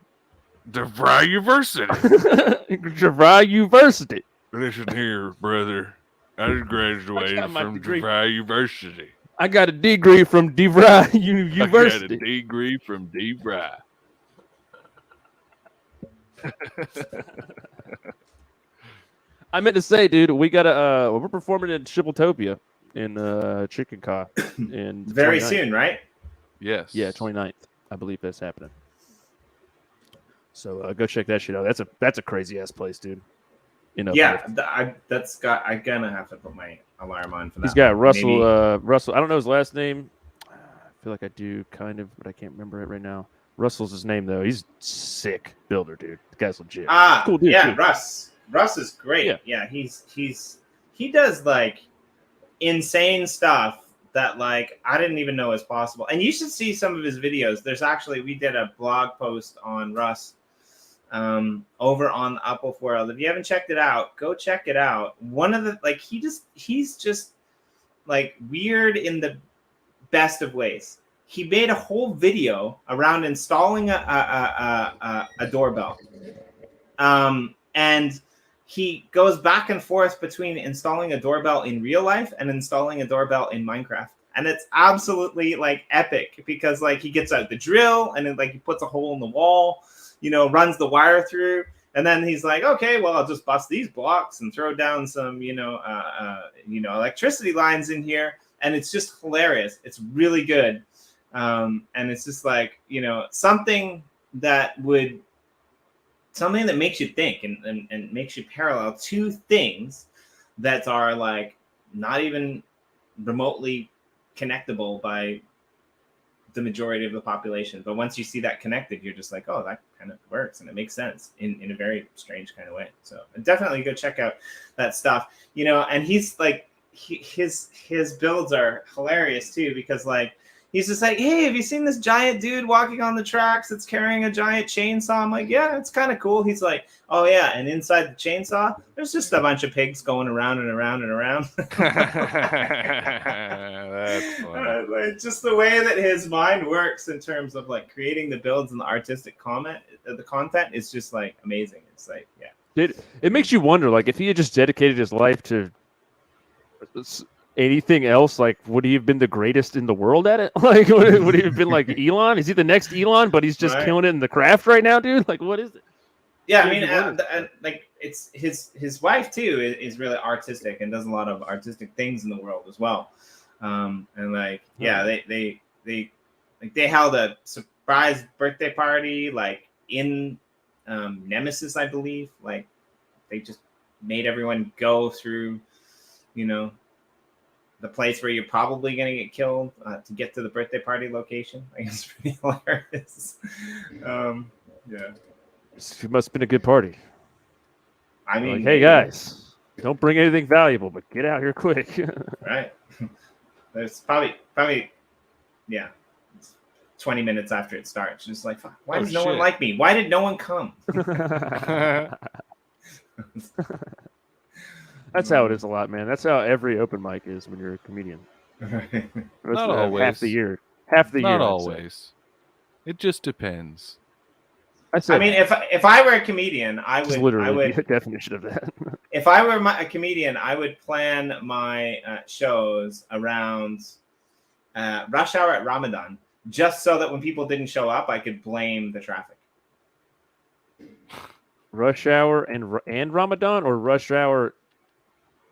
DeVry University. DeVry University. Listen here, brother. I just graduated from DeVry University. I got a degree from DeVry University. I got a degree from DeVry. I meant to say, dude, we got we're performing in Shippletopia in Chicken Ca in very 29th. soon, right? Yes. Yeah, 29th. I believe that's happening. So go check that shit out. That's a crazy ass place, dude. Yeah, I'm gonna have to put my alarm on for that. He's got Russell. Maybe. Russell. I don't know his last name. I feel like I do kind of, but I can't remember it right now. Russell's his name though. He's sick builder, dude. The guy's legit. Cool dude. Yeah, too. Russ. Russ is great. Yeah, he does like insane stuff that like I didn't even know was possible. And you should see some of his videos. We did a blog post on Russ over on Uplift World. If you haven't checked it out, go check it out. One of the he's just like weird in the best of ways. He made a whole video around installing a doorbell. And he goes back and forth between installing a doorbell in real life and installing a doorbell in Minecraft. And it's absolutely like epic because like he gets out the drill and then like he puts a hole in the wall, runs the wire through. And then he's like, okay, well, I'll just bust these blocks and throw down some, electricity lines in here. And it's just hilarious. It's really good. And it's just like, something that makes you think and makes you parallel two things that are like not even remotely connectable by the majority of the population. But once you see that connected, you're just like, oh, that kind of works. And it makes sense in a very strange kind of way. So definitely go check out that stuff, and he's like, his builds are hilarious too, because like, he's just like, hey, have you seen this giant dude walking on the tracks that's carrying a giant chainsaw? I'm like, yeah, it's kind of cool. He's like, oh, yeah. And inside the chainsaw, there's just a bunch of pigs going around and around and around. That's funny. Like, just the way that his mind works in terms of like creating the builds and the artistic the content is just like amazing. It's like, yeah. It makes you wonder, like, if he had just dedicated his life to anything else, like, would he have been the greatest in the world at it? Like, would he have been like Elon? Is he the next Elon, but he's just killing it in the craft right now, dude? Like, what is it? Yeah, I mean, like, it's his wife too is really artistic and does a lot of artistic things in the world as well. And like, yeah, they held a surprise birthday party like in Nemesis, I believe. Like, they just made everyone go through, the place where you're probably going to get killed to get to the birthday party location. I guess it's pretty hilarious. Yeah. It must have been a good party. I mean, like, hey guys, don't bring anything valuable, but get out here quick. Right. There's probably, yeah. 20 minutes after it starts. Just like, fuck, why Oh, does no one shit. like me? Why did no one come? That's how it is a lot, man. That's how every open mic is when you're a comedian. Not always. Half the year. Half the year. Not I'd say. always. It just depends. I mean, if I were a comedian, I It's would literally the definition of that. if I were a comedian, I would plan my shows around rush hour at Ramadan, just so that when people didn't show up, I could blame the traffic. Rush hour and Ramadan, or rush hour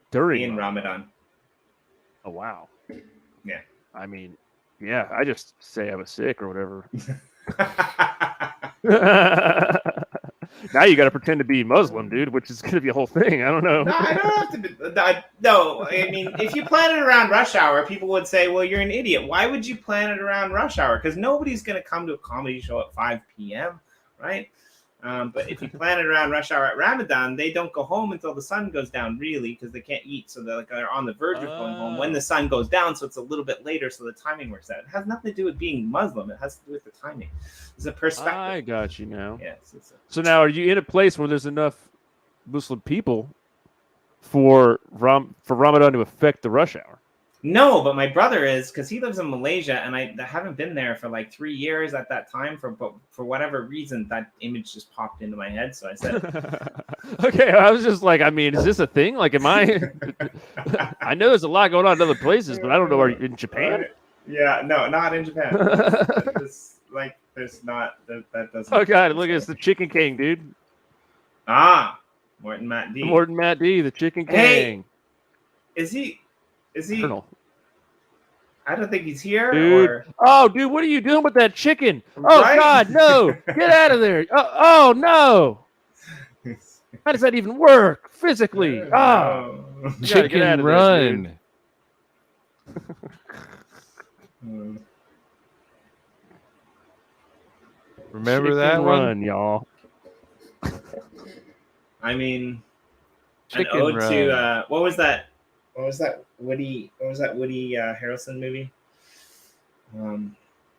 during Ramadan. Oh wow. Yeah. I mean, yeah. I just say I was sick or whatever. Now you got to pretend to be Muslim, dude, which is going to be a whole thing. I don't know. No, I don't have to be. No, I mean, if you plan it around rush hour, people would say, well, you're an idiot. Why would you plan it around rush hour? Because nobody's going to come to a comedy show at 5 p.m., right? But if you plan it around rush hour at Ramadan, they don't go home until the sun goes down, really, because they can't eat. So they're on the verge of going home when the sun goes down. So it's a little bit later. So the timing works out. It has nothing to do with being Muslim. It has to do with the timing. It's a perspective. I got you now. Yes. So now, are you in a place where there's enough Muslim people for Ramadan to affect the rush hour? No, but my brother is, because he lives in Malaysia, and I haven't been there for like 3 years at that time. But for whatever reason, that image just popped into my head. So I said, okay, I was just like, I mean, is this a thing? Like, am I? I know there's a lot going on in other places, but I don't know. Are you in Japan? Yeah, no, not in Japan. There's not that doesn't. Oh god, look, it's the Chicken King, dude. Morton Matt D. Morton Matt D, the Chicken King. Hey, is he? Colonel. I don't think he's here. Dude. Oh, dude, what are you doing with that chicken? Oh, Right? God, no. Get out of there. Oh, no. How does that even work physically? Oh. You gotta get out Chicken of Run. there, Remember Chicken that Run, one? y'all. I mean, Chicken an ode Run. to what was that? What was that Woody Harrelson movie?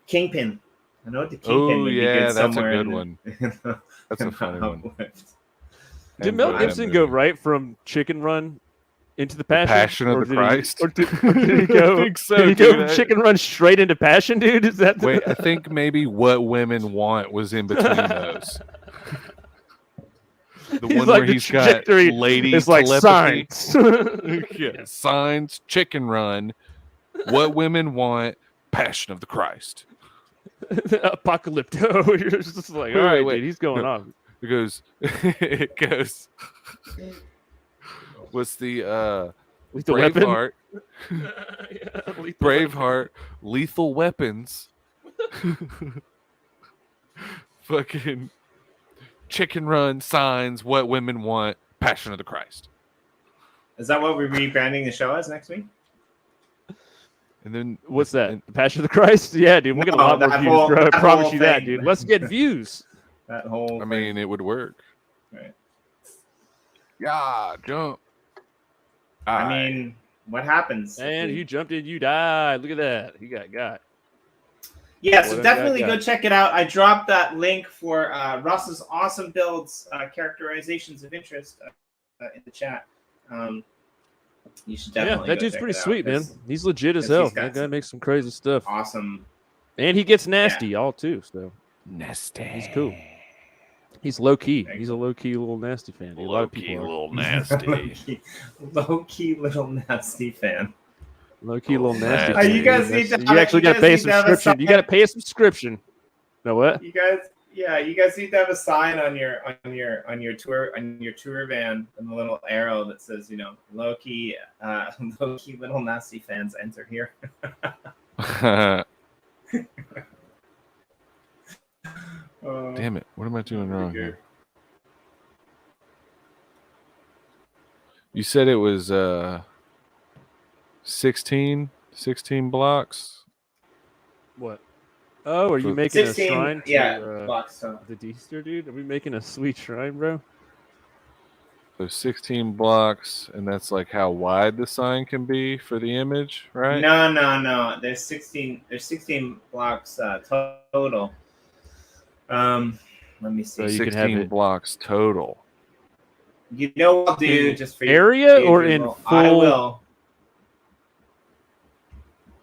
Kingpin. An ode to Kingpin. Oh, would be yeah, good that's a somewhere good in one. the- That's a in funny one. Uplift. Did Mel Gibson go right from Chicken Run into the Passion? Passion of Or the did he- Christ? Or did he go, I think so, did he go dude. from Chicken Run straight into Passion, dude? Is that Wait, I think maybe What Women Want was in between those. The He's one like where the he's got trajectory lady It's like telepathy. signs. Yeah, Signs, Chicken Run, What Women Want, Passion of the Christ. Apocalypto. You're just like, Wait, all right, wait. dude, he's going No. off. It goes. What's the Lethal Weapon. Braveheart? Yeah, Lethal Braveheart, Lethal Weapons. Fucking Chicken Run, Signs, What Women Want, Passion of the Christ. Is that what we're rebranding the show as next week? And then What's that? The Passion of the Christ? Yeah, dude. We'll get a No, lot more that views, whole- bro. I that promise whole you that, thing. dude. Let's get views. That whole. I mean, it would work. Right. Yeah, jump. I mean, what happens? And you jumped in, you died. Look at that. You got. Yeah, What so have definitely I go got? check it out. I dropped that link for Russ's awesome builds, characterizations of interest in the chat. You should definitely. Yeah, that go dude's check pretty it out, sweet, man. 'cause He's legit as 'cause hell. he's got That guy some makes some crazy stuff. Awesome. And he gets nasty, y'all, too. So Nasty. he's cool. He's low key. Very He's a low key little nasty fan. Dude. A lot of people are. Little nasty. Low key little nasty fan. Low key little nasty. You fan, guys dude. need to That's- have- you actually you got to guys pay a need to have a subscription. You sign. got to pay a subscription. Know what? You guys need to have a sign on your tour van and a little arrow that says, low key little nasty fans enter here. Damn it. What am I doing wrong here? You said it was 16 blocks? What? Oh, are you For- making 16, a shrine to yeah, blocks. So. the Deester, dude? Are we making a sweet shrine, bro? So 16 blocks, and that's like how wide the sign can be for the image, right? No. There's 16. There's 16 blocks total. Let me see. So you can have 16 it blocks total. You know what I'll do in just for you, area or in Drizzle? full. I will.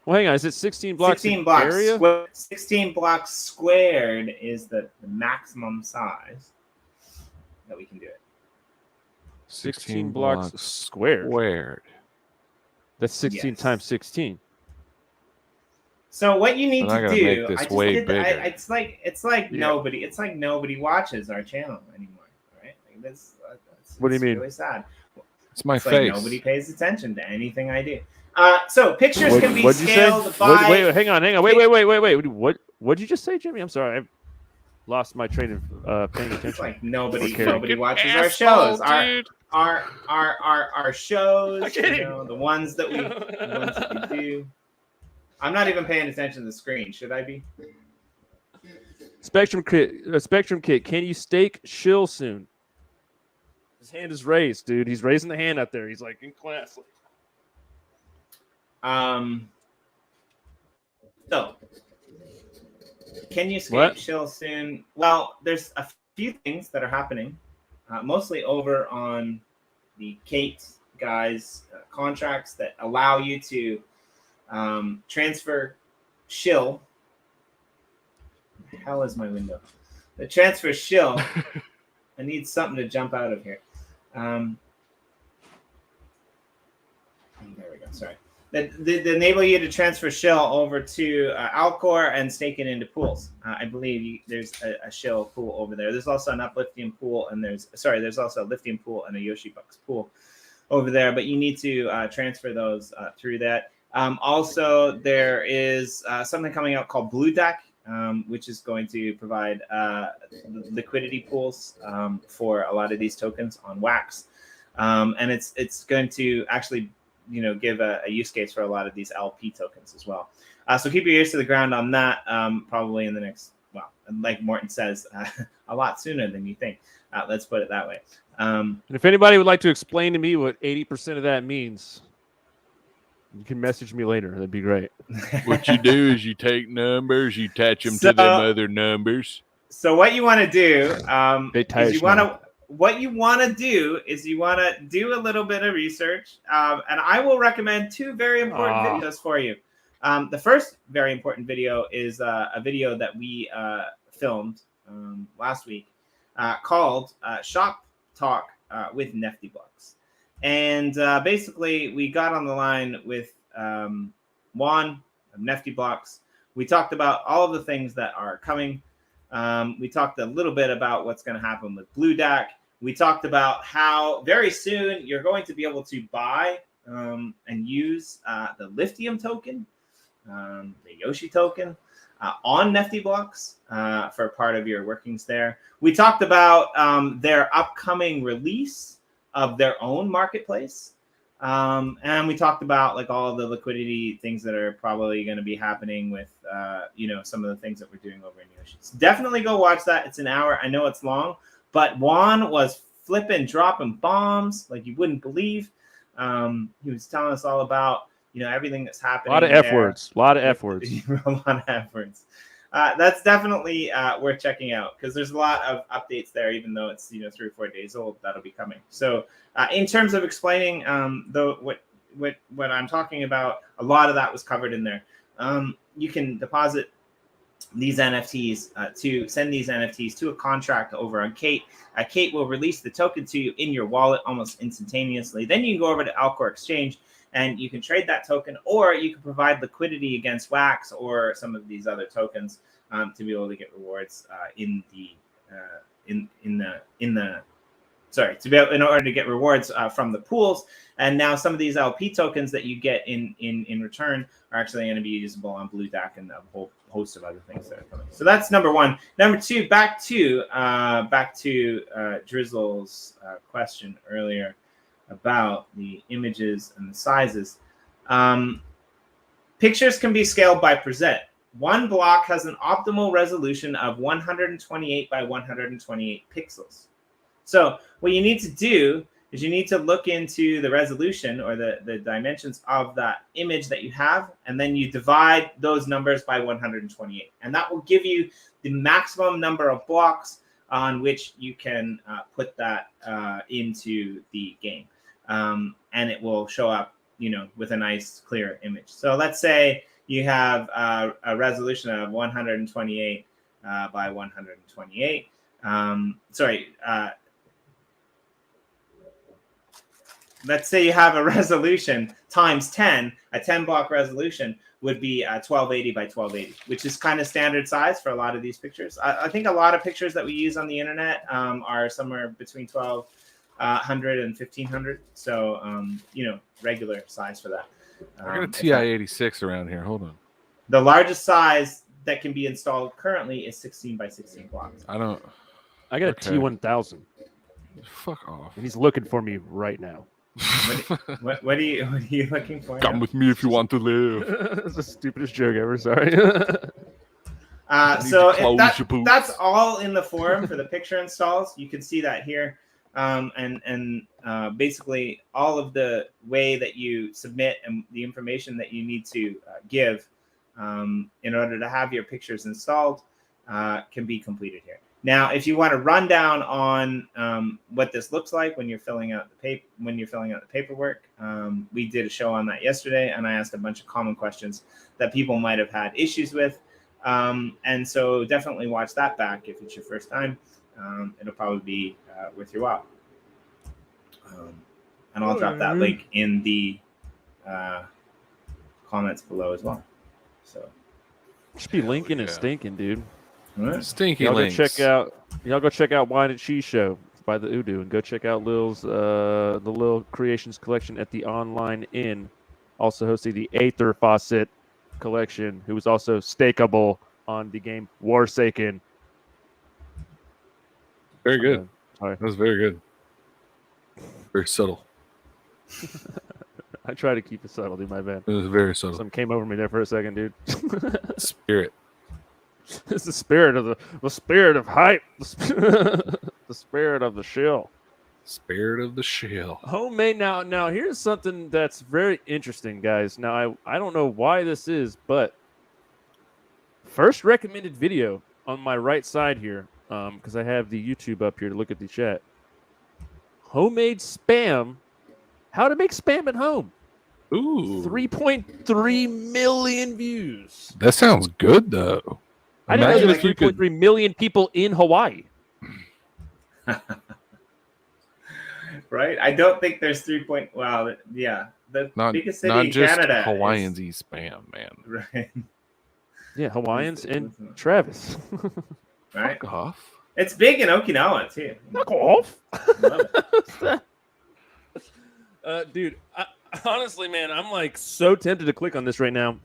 Well, hang on. Is it 16 blocks 16 in blocks. area? 16 blocks squared is the maximum size that we can do it. 16 blocks squared. That's 16 Yes. times 16. So what you need And I to gotta do, make this I just way did. bigger. It's like Yeah. nobody watches our channel anymore, right? Like that's What do you mean? Really sad. It's my It's face. like nobody pays attention to anything I do. So pictures can be What'd you say? scaled by. Wait, hang on. Wait. What'd you just say, Jimmy? I'm sorry. I lost my train of paying attention. It's like nobody Okay. watches our Asshole, shows. dude. Our shows, Okay. the ones that we do. I'm not even paying attention to the screen. Should I be? Spectrum Kit. Can you stake shill soon? His hand is raised, dude. He's raising the hand out there. He's like in class. So, can you skip shill soon? Well, there's a few things that are happening, mostly over on the Kate guys contracts that allow you to transfer shill. What the hell is my window? The transfer shill. I need something to jump out of here. There we go. Sorry. That enable you to transfer shill over to Alcor and stake it into pools. I believe there's a shill pool over there. There's also an uplifting pool, and there's also a lifting pool and a YoshiDrops pool over there. But you need to transfer those through that. Also, there is something coming out called Blue Deck, which is going to provide liquidity pools for a lot of these tokens on Wax, and it's going to actually give a use case for a lot of these LP tokens as well. So keep your ears to the ground on that. Probably in the next, well, like Morton says, a lot sooner than you think. Let's put it that way. And if anybody would like to explain to me what 80% of that means, you can message me later. That'd be great. What you do is you take numbers, you attach them to them other numbers. So what you want to do is you want to do a little bit of research, and I will recommend two very important videos for you. The first very important video is a video that we filmed last week called Shop Talk with Nefty Blocks. And basically, we got on the line with Juan of Nefty Blocks. We talked about all of the things that are coming. We talked a little bit about what's going to happen with Blue Deck. We talked about how very soon you're going to be able to buy and use the Lithium token, the Yoshi token, on Nefty Blocks for part of your workings there. We talked about their upcoming release of their own marketplace. And we talked about like all the liquidity things that are probably going to be happening with, some of the things that we're doing over in Yoshi. So definitely go watch that. It's an hour. I know it's long, but Juan was dropping bombs like you wouldn't believe. He was telling us all about, everything that's happening. A lot of F words. A lot of F words. A lot of F words. That's definitely worth checking out because there's a lot of updates there, even though it's 3 or 4 days old. That'll be coming. So in terms of explaining what I'm talking about, a lot of that was covered in there. You can deposit these NFTs to send these NFTs to a contract over on Kate. Kate will release the token to you in your wallet almost instantaneously. Then you can go over to Alcor Exchange and you can trade that token, or you can provide liquidity against Wax or some of these other tokens to be able to get rewards in order to get rewards from the pools. And now some of these LP tokens that you get in return are actually going to be usable on Blue Deck and a whole host of other things that are coming. So that's number one. Number two, back to Drizzle's question earlier about the images and the sizes. Pictures can be scaled by present. One block has an optimal resolution of 128 by 128 pixels. So what you need to do is you need to look into the resolution or the dimensions of that image that you have, and then you divide those numbers by 128. And that will give you the maximum number of blocks on which you can put that into the game. And it will show up, with a nice clear image. So let's say you have a resolution of 128 by 128. Let's say you have a resolution times 10, a 10 block resolution would be 1280 by 1280, which is kind of standard size for a lot of these pictures. I think a lot of pictures that we use on the internet are somewhere between 1200 and 1500. So, regular size for that. I got a TI-86 around here. Hold on. The largest size that can be installed currently is 16 by 16 blocks. I got a T1000. Fuck off. And he's looking for me right now. What are you looking for? Come with me if you want to live. That's the stupidest joke ever. Sorry. So that's all in the forum for the picture installs. You can see that here. And basically all of the way that you submit and the information that you need to give in order to have your pictures installed can be completed here. Now, if you want to run down on what this looks like when you're filling out the paperwork, we did a show on that yesterday, and I asked a bunch of common questions that people might have had issues with. And so definitely watch that back if it's your first time. It'll probably be worth your while. And I'll drop that link in the comments below as well. So should be linking and stinking, dude. Right. Stinky y'all links. Y'all go check out Wine and Cheese Show by the Udo, and go check out Lil's the Lil Creations collection at the Online Inn. Also hosting the Aether Faucet collection, who was also stakeable on the game Warsaken. Very good. Sorry. That was very good. Very subtle. I try to keep it subtle, dude. My bad. It was very subtle. Something came over me there for a second, dude. Spirit. It's the spirit of the spirit of hype, the spirit of the shill. Spirit of the shill. Homemade. Now here's something that's very interesting, guys. Now I don't know why this is, but first recommended video on my right side here, because I have the YouTube up here to look at the chat. Homemade spam. How to make spam at home. Ooh. 3.3 million views. That sounds good though. I didn't know there was Imagine if you 3.3 million people in Hawaii. Right? I don't think there's 3. Yeah. The biggest city not in just Canada. Hawaiians eat spam, man. Right. Yeah, Hawaiians and Travis. Right. Fuck off. It's big in Okinawa too. Fuck off. Love it. Dude, honestly, man, I'm like so tempted to click on this right now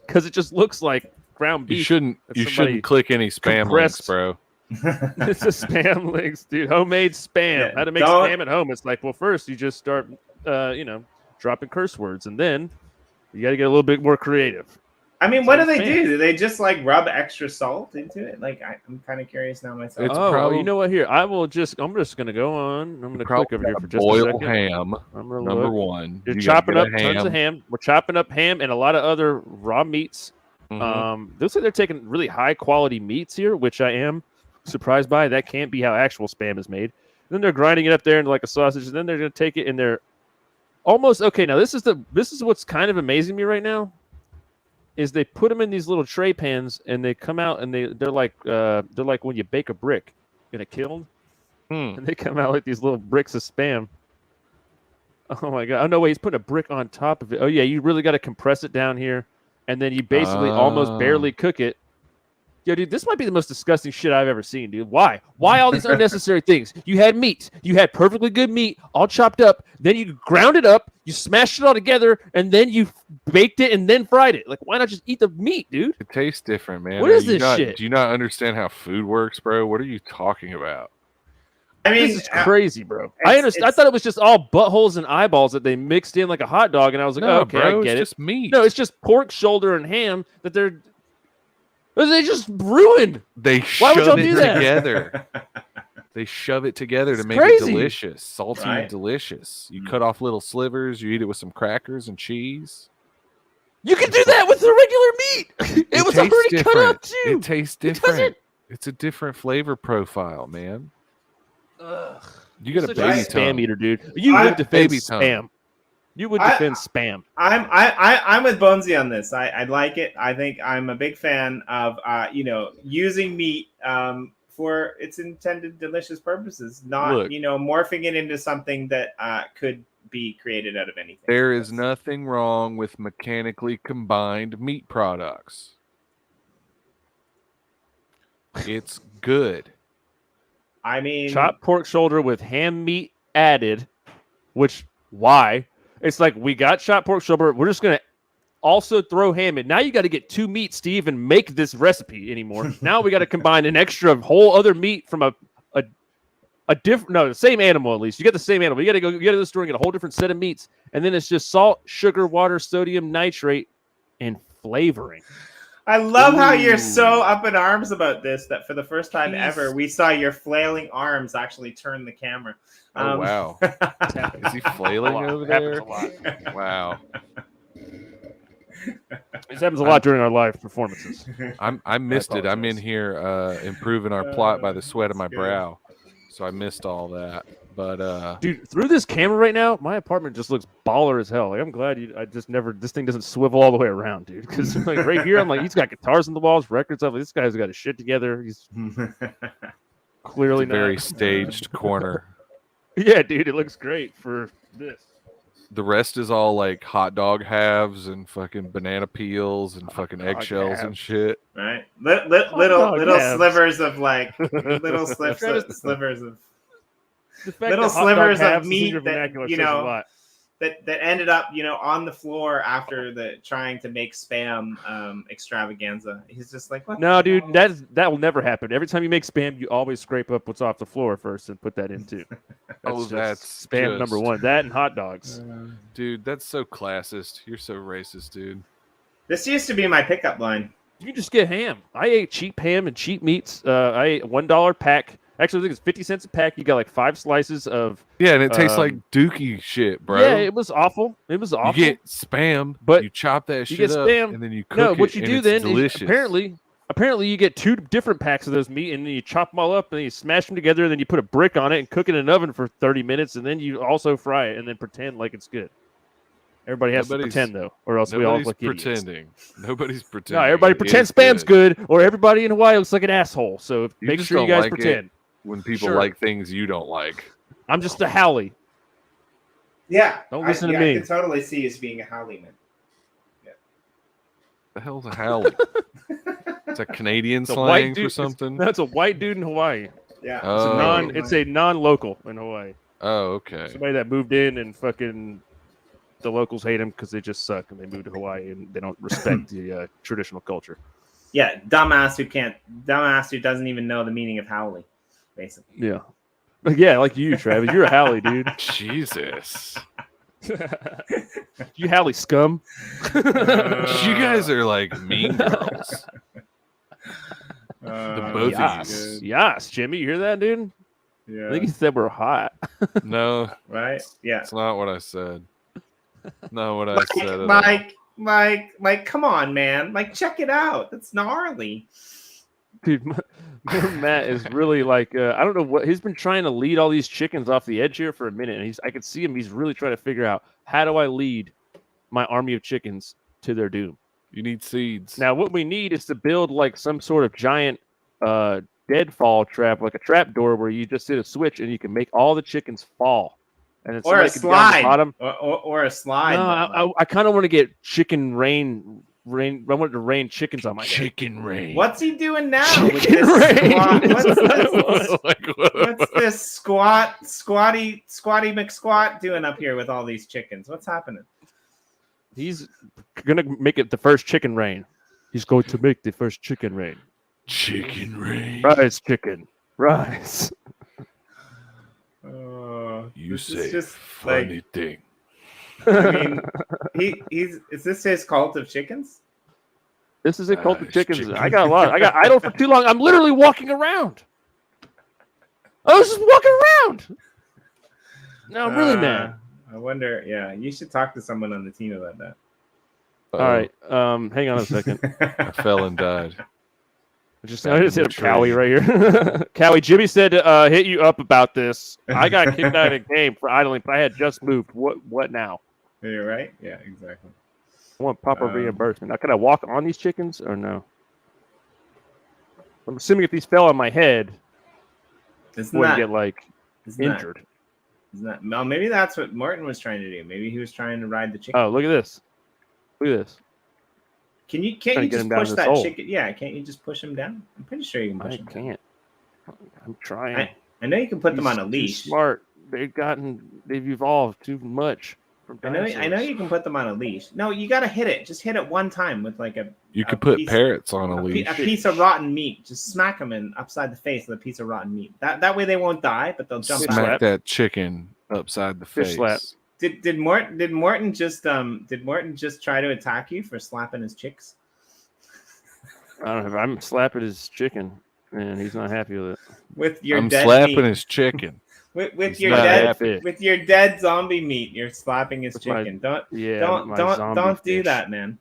because it just looks like ground beef. You shouldn't click any spam links, bro. It's a spam links, dude. Homemade spam. Yeah, How to make spam at home. It's like, well, first you just start, dropping curse words, and then you got to get a little bit more creative. I mean, what do they do? Do they just like rub extra salt into it? Like, I'm kind of curious now myself. It's well, you know what? Here, I'm just gonna go on. I'm gonna click over here for just a boil second. ham. Number one. You're chopping up tons of ham. We're chopping up ham and a lot of other raw meats. Mm-hmm. Looks like they're taking really high quality meats here, which I am surprised by. That can't be how actual spam is made. And then they're grinding it up there into like a sausage, and then they're gonna take it and they're almost okay. Now this is what's kind of amazing me right now. Is they put them in these little tray pans and they come out and they're like when you bake a brick in a kiln, and they come out like these little bricks of spam. Oh my god! Oh no, wait, he's putting a brick on top of it. Oh yeah, you really got to compress it down here, and then you basically almost barely cook it. Yo, dude, this might be the most disgusting shit I've ever seen, dude. Why? Why all these unnecessary things? You had meat. You had perfectly good meat, all chopped up. Then you ground it up. You smashed it all together, and then you baked it and then fried it. Like, why not just eat the meat, dude? It tastes different, man. What is this shit? Do you not understand how food works, bro? What are you talking about? I mean, this is crazy, bro. I understand. I thought it was just all buttholes and eyeballs that they mixed in like a hot dog, and I was like, no, oh, okay, bro, I get it's just meat. No, it's just pork shoulder and ham that they just ruined. They Why would y'all shove it do that? together. They shove it together to It's make crazy. it delicious, salty Right. and delicious. You Mm. cut off little slivers. You eat it with some crackers and cheese. You can do that with the regular meat. It was tastes already cut up too. It tastes It doesn't. different. It's a different flavor profile, man. Ugh. You got a Such baby spam tongue. eater, dude. You I- would defend baby tongue. spam. You would I- defend spam. I'm with Bonesy on this. I like it. I think I'm a big fan of using meat for its intended delicious purposes, not Look. morphing it into something that could be created out of anything. There is nothing wrong with mechanically combined meat products. It's good. I mean, Chopped pork shoulder with ham meat added, which why? It's like we got chopped pork shoulder. We're just gonna also throw ham in. Now you got to get two meats to even make this recipe anymore. Now we got to combine an extra whole other meat from a different, no, the same animal at least. You get the same animal. You got to the store and get a whole different set of meats, and then it's just salt, sugar, water, sodium nitrate, and flavoring. I love how you're Ooh. so up in arms about this that for the first time He's- ever, we saw your flailing arms actually turn the camera. Oh wow. Is he flailing over Happens there? a lot. Wow. This happens a lot during our live performances. I missed it. I'm in apologize. here improving our plot by the sweat of my That's good. brow. So I missed all that. But Dude, through this camera right now, my apartment just looks baller as hell. Like, I'm glad this thing doesn't swivel all the way around, dude. Because like right here, I'm like, he's got guitars on the walls, records up. This guy's got his shit together. He's clearly it's a very not. staged corner. Yeah, dude, it looks great for this. The rest is all like hot dog halves and fucking banana peels and fucking dog eggshells and halves. shit. Right? Little dog halves. slivers of like little slivers of The fact Little that hot dog slivers of halves is in meat your that, vernacular you says a know, lot. that ended up on the floor after the trying to make spam extravaganza. He's just like, what? No, the dude, hell? that will never happen. Every time you make spam, you always scrape up what's off the floor first and put that in too. Oh, just that's spam just- number one. That and hot dogs. Dude, that's so classist. You're so racist, dude. This used to be my pickup line. You can just get ham. I ate cheap ham and cheap meats. I ate $1 pack. Actually, I think it's 50 cents a pack. You got like 5 slices of. Yeah, and it tastes like dookie shit, bro. Yeah, it was awful. It was you awful. get spam, But you chop that you shit get up, spam. and then you cook No, it. what you and do it's then is delicious. apparently you get 2 different packs of those meat, and then you chop them all up, and then you smash them together, and then you put a brick on it and cook it in an oven for 30 minutes, and then you also fry it and then pretend like it's good. Everybody has to Nobody's- pretend though, or else we all Nobody's look idiots. pretending. Nobody's pretending. No, everybody It pretends is spam's good, or everybody in Hawaii looks like an asshole. So You make just sure you don't guys like it. pretend. When people Sure. like things you don't like. I'm just a Howley. Yeah. Don't listen to me. I can totally see you as being a Howley man. The hell's a howley? It's a Canadian It's a white slang dude. for something. That's a white dude in Hawaii. Yeah. Oh. It's a non-local in Hawaii. Oh, okay. Somebody that moved in and fucking the locals hate them because they just suck and they moved to Hawaii and they don't respect the traditional culture. Yeah, dumbass who doesn't even know the meaning of Howley, basically. Yeah. But yeah, like you, Travis. You're a Howley, dude. Jesus. You Howley scum. You guys are like mean girls. The both of Yes. Yes, Jimmy. You hear that, dude? I Yeah. think he said we're hot. No, Right? Yeah. that's not what I said. Not what I said at all. Mike, come on, man. Like, check it out. That's gnarly. Dude, Matt is really like I don't know what he's been trying to lead all these chickens off the edge here for a minute, and I could see him. He's really trying to figure out how do I lead my army of chickens to their doom. You need seeds. Now, what we need is to build like some sort of giant deadfall trap, like a trap door where you just hit a switch and you can make all the chickens fall. And it's Or a somebody could be on the slide. bottom. Or a slide. No, I kind of want to get chicken rain. I want to rain chickens on my head. Chicken rain. What's he doing now? With Chicken this rain. What's this squatty McSquat doing up here with all these chickens? What's happening? He's gonna make it the first chicken rain. He's going to make the first chicken rain. Chicken rain. Rise, chicken. Rise. You This say is just funny like, thing. I mean, is this his cult of chickens? This is a cult of Rise, chickens. chicken. I got a lot. I got idle for too long. I'm literally walking around. I was just walking around. No, I'm really mad. I wonder. Yeah, you should talk to someone on the team about that. All right, hang on a second. I fell and died. I just hit up Cowie right here. Cowie, Jimmy said to hit you up about this. I got kicked out of the game for idling, but I had just moved. What now? You're right. Yeah, exactly. I want proper reimbursement. Now, can I walk on these chickens or no? I'm assuming if these fell on my head, I wouldn't get like injured. No, maybe that's what Morton was trying to do. Maybe he was trying to ride the chicken. Oh, look at this! Look at this! Can't you just push that chicken? Yeah, can't you just push him down? I'm pretty sure you can push him down. I can't. I'm trying. I know you can put them on a leash. Smart. They've evolved too much. I know you can put them on a leash. No, you got to hit it. Just hit it one time with like a. You could put parrots on a leash. A piece of rotten meat. Just smack them upside the face with a piece of rotten meat. That way they won't die, but they'll jump. Smack that chicken upside the face. Slap. Did Morton just try to attack you for slapping his chicks? I don't know. I'm slapping his chicken, and he's not happy with it. I'm slapping his chicken. With your dead zombie meat, you're slapping his chicken. Don't do that, man.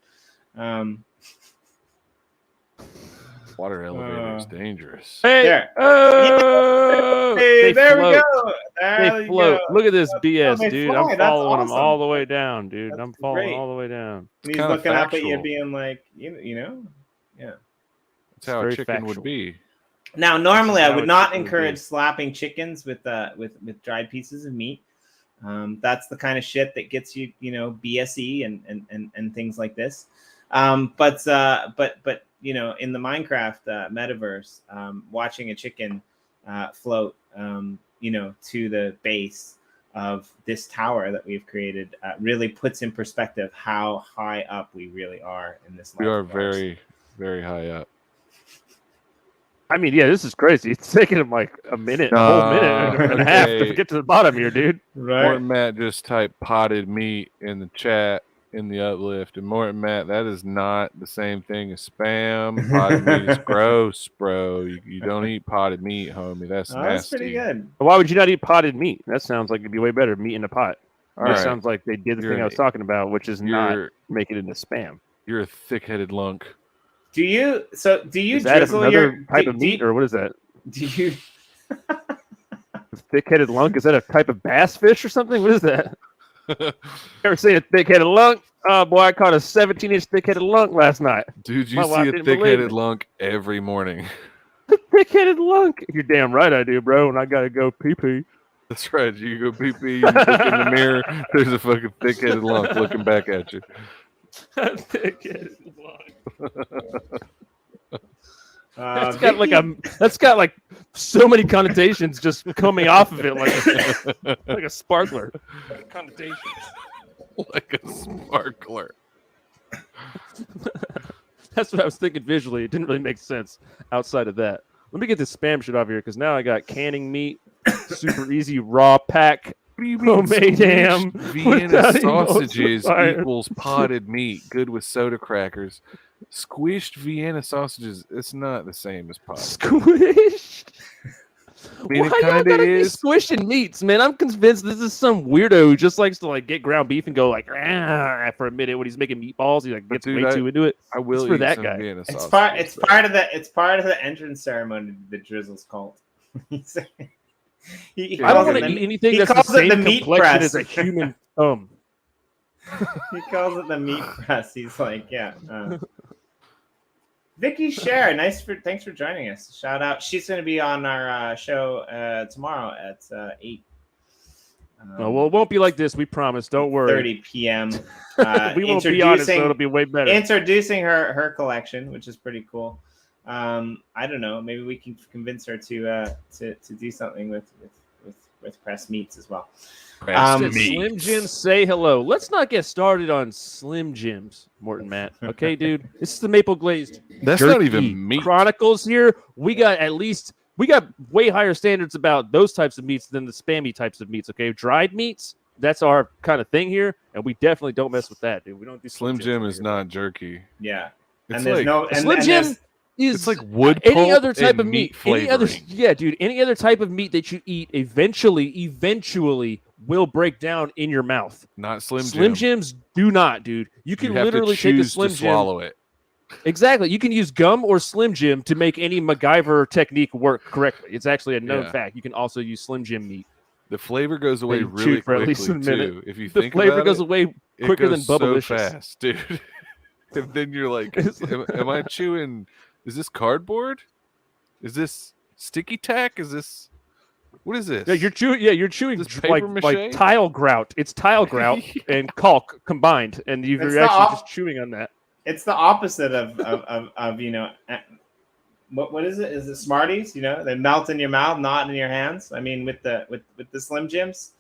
Water elevator is dangerous. Hey, there we go. They float. Look at this BS, dude. I'm following him all the way down, dude. I'm following all the way down. And he's looking up at you, being like, you know, yeah. That's how a chicken would be. Now, normally, I would not encourage slapping chickens with dried pieces of meat. That's the kind of shit that gets you, BSE and things like this. But in the Minecraft metaverse, watching a chicken float, to the base of this tower that we've created really puts in perspective how high up we really are in this. We are very, very high up. I mean, yeah, this is crazy. It's taking him like a whole minute and a half to get to the bottom here, dude. Right. Morton Matt just typed potted meat in the chat in the uplift. And Morton Matt, that is not the same thing as spam. Potted meat is gross, bro. You don't eat potted meat, homie. That's nasty. That's pretty good. Why would you not eat potted meat? That sounds like it'd be way better. Meat in a pot. That sounds like they did the thing I was talking about, which is not make it into spam. You're a thick-headed lunk. Do you is that another type of meat, or what is that? Do you thick-headed lunk? Is that a type of bass fish or something? What is that? Ever seen a thick-headed lunk? Oh boy, I caught a 17-inch thick-headed lunk last night. Dude, you see a thick-headed lunk every morning. The thick-headed lunk. You're damn right I do, bro. And I gotta go pee-pee. That's right. You go pee-pee. You look in the mirror. There's a fucking thick-headed lunk looking back at you. Thick-headed lunk. That's got like so many connotations just coming off of it like a sparkler. Connotations. Like a sparkler. That's what I was thinking visually. It didn't really make sense outside of that. Let me get this spam shit off here because now I got canning meat, super easy raw pack. Homemade ham. Vienna sausages equals potted meat. Good with soda crackers. Squished Vienna sausages. It's not the same as potted. Squished? I mean, it kind of is. Squishing meats, man. I'm convinced this is some weirdo who just likes to get ground beef and go for a minute when he's making meatballs. He gets way too into it. I will eat for that some guy. Vienna It's part of the entrance ceremony. The Drizzle's cult. I don't want to eat anything that's the same complexion as a human thumb. He calls it the meat press. He's like, Vicky Scher, thanks for joining us. Shout out. She's going to be on our show tomorrow at 8. Well, it won't be like this. We promise. Don't worry. 30 p.m. We won't be on it, so it'll be way better. Introducing her collection, which is pretty cool. I don't know. Maybe we can convince her to do something with pressed meats as well. Slim Jims, say hello. Let's not get started on Slim Jims, Morton Matt. Okay, dude? This is the Maple Glazed That's Jerky not even meat. Chronicles here. We got way higher standards about those types of meats than the spammy types of meats, okay? Dried meats, that's our kind of thing here, and we definitely don't mess with that, dude. We don't do Slim Jim is not jerky. Yeah. It's and there's like, no Slim Jim is It's like wood any pulp other type and of meat. flavoring. Any other type of meat that you eat eventually will break down in your mouth. Not Slim Slim Jim. Jims do not, dude. You can have literally to take a choose Slim to Jim. swallow it. Exactly. You can use gum or Slim Jim to make any MacGyver technique work correctly. It's actually a known fact. You can also use Slim Jim meat. The flavor goes away you really chew for at quickly least a minute. too. If you The think flavor about goes it, away it quicker goes than so Bubblicious. fast, dude. And then you're like, am I chewing? Is this cardboard? Is this sticky tack? Is this what is this? Yeah, you're chewing This paper like mache? tile grout. It's tile grout and caulk combined, and you're It's actually just chewing on that. It's the opposite of you know, what is it? Is it Smarties? You know, they melt in your mouth, not in your hands. I mean, with the Slim Jims,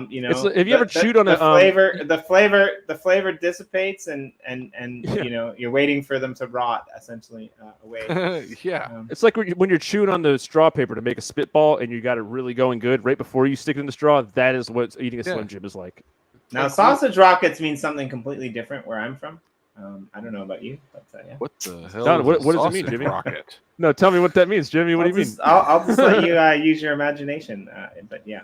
you know, Have you ever chewed on the a flavor dissipates, and you know, you're waiting for them to rot essentially away. Yeah. It's like when you're chewing on the straw paper to make a spitball, and you got it really going good right before you stick it in the straw. That is what eating a Slim Jim is like. Now, sausage rockets means something completely different where I'm from. I don't know about you, but yeah. What the hell? Don, is what a does it mean, sausage Jimmy? rocket? No, tell me what that means, Jimmy. What do you mean? I'll just let you use your imagination. But yeah.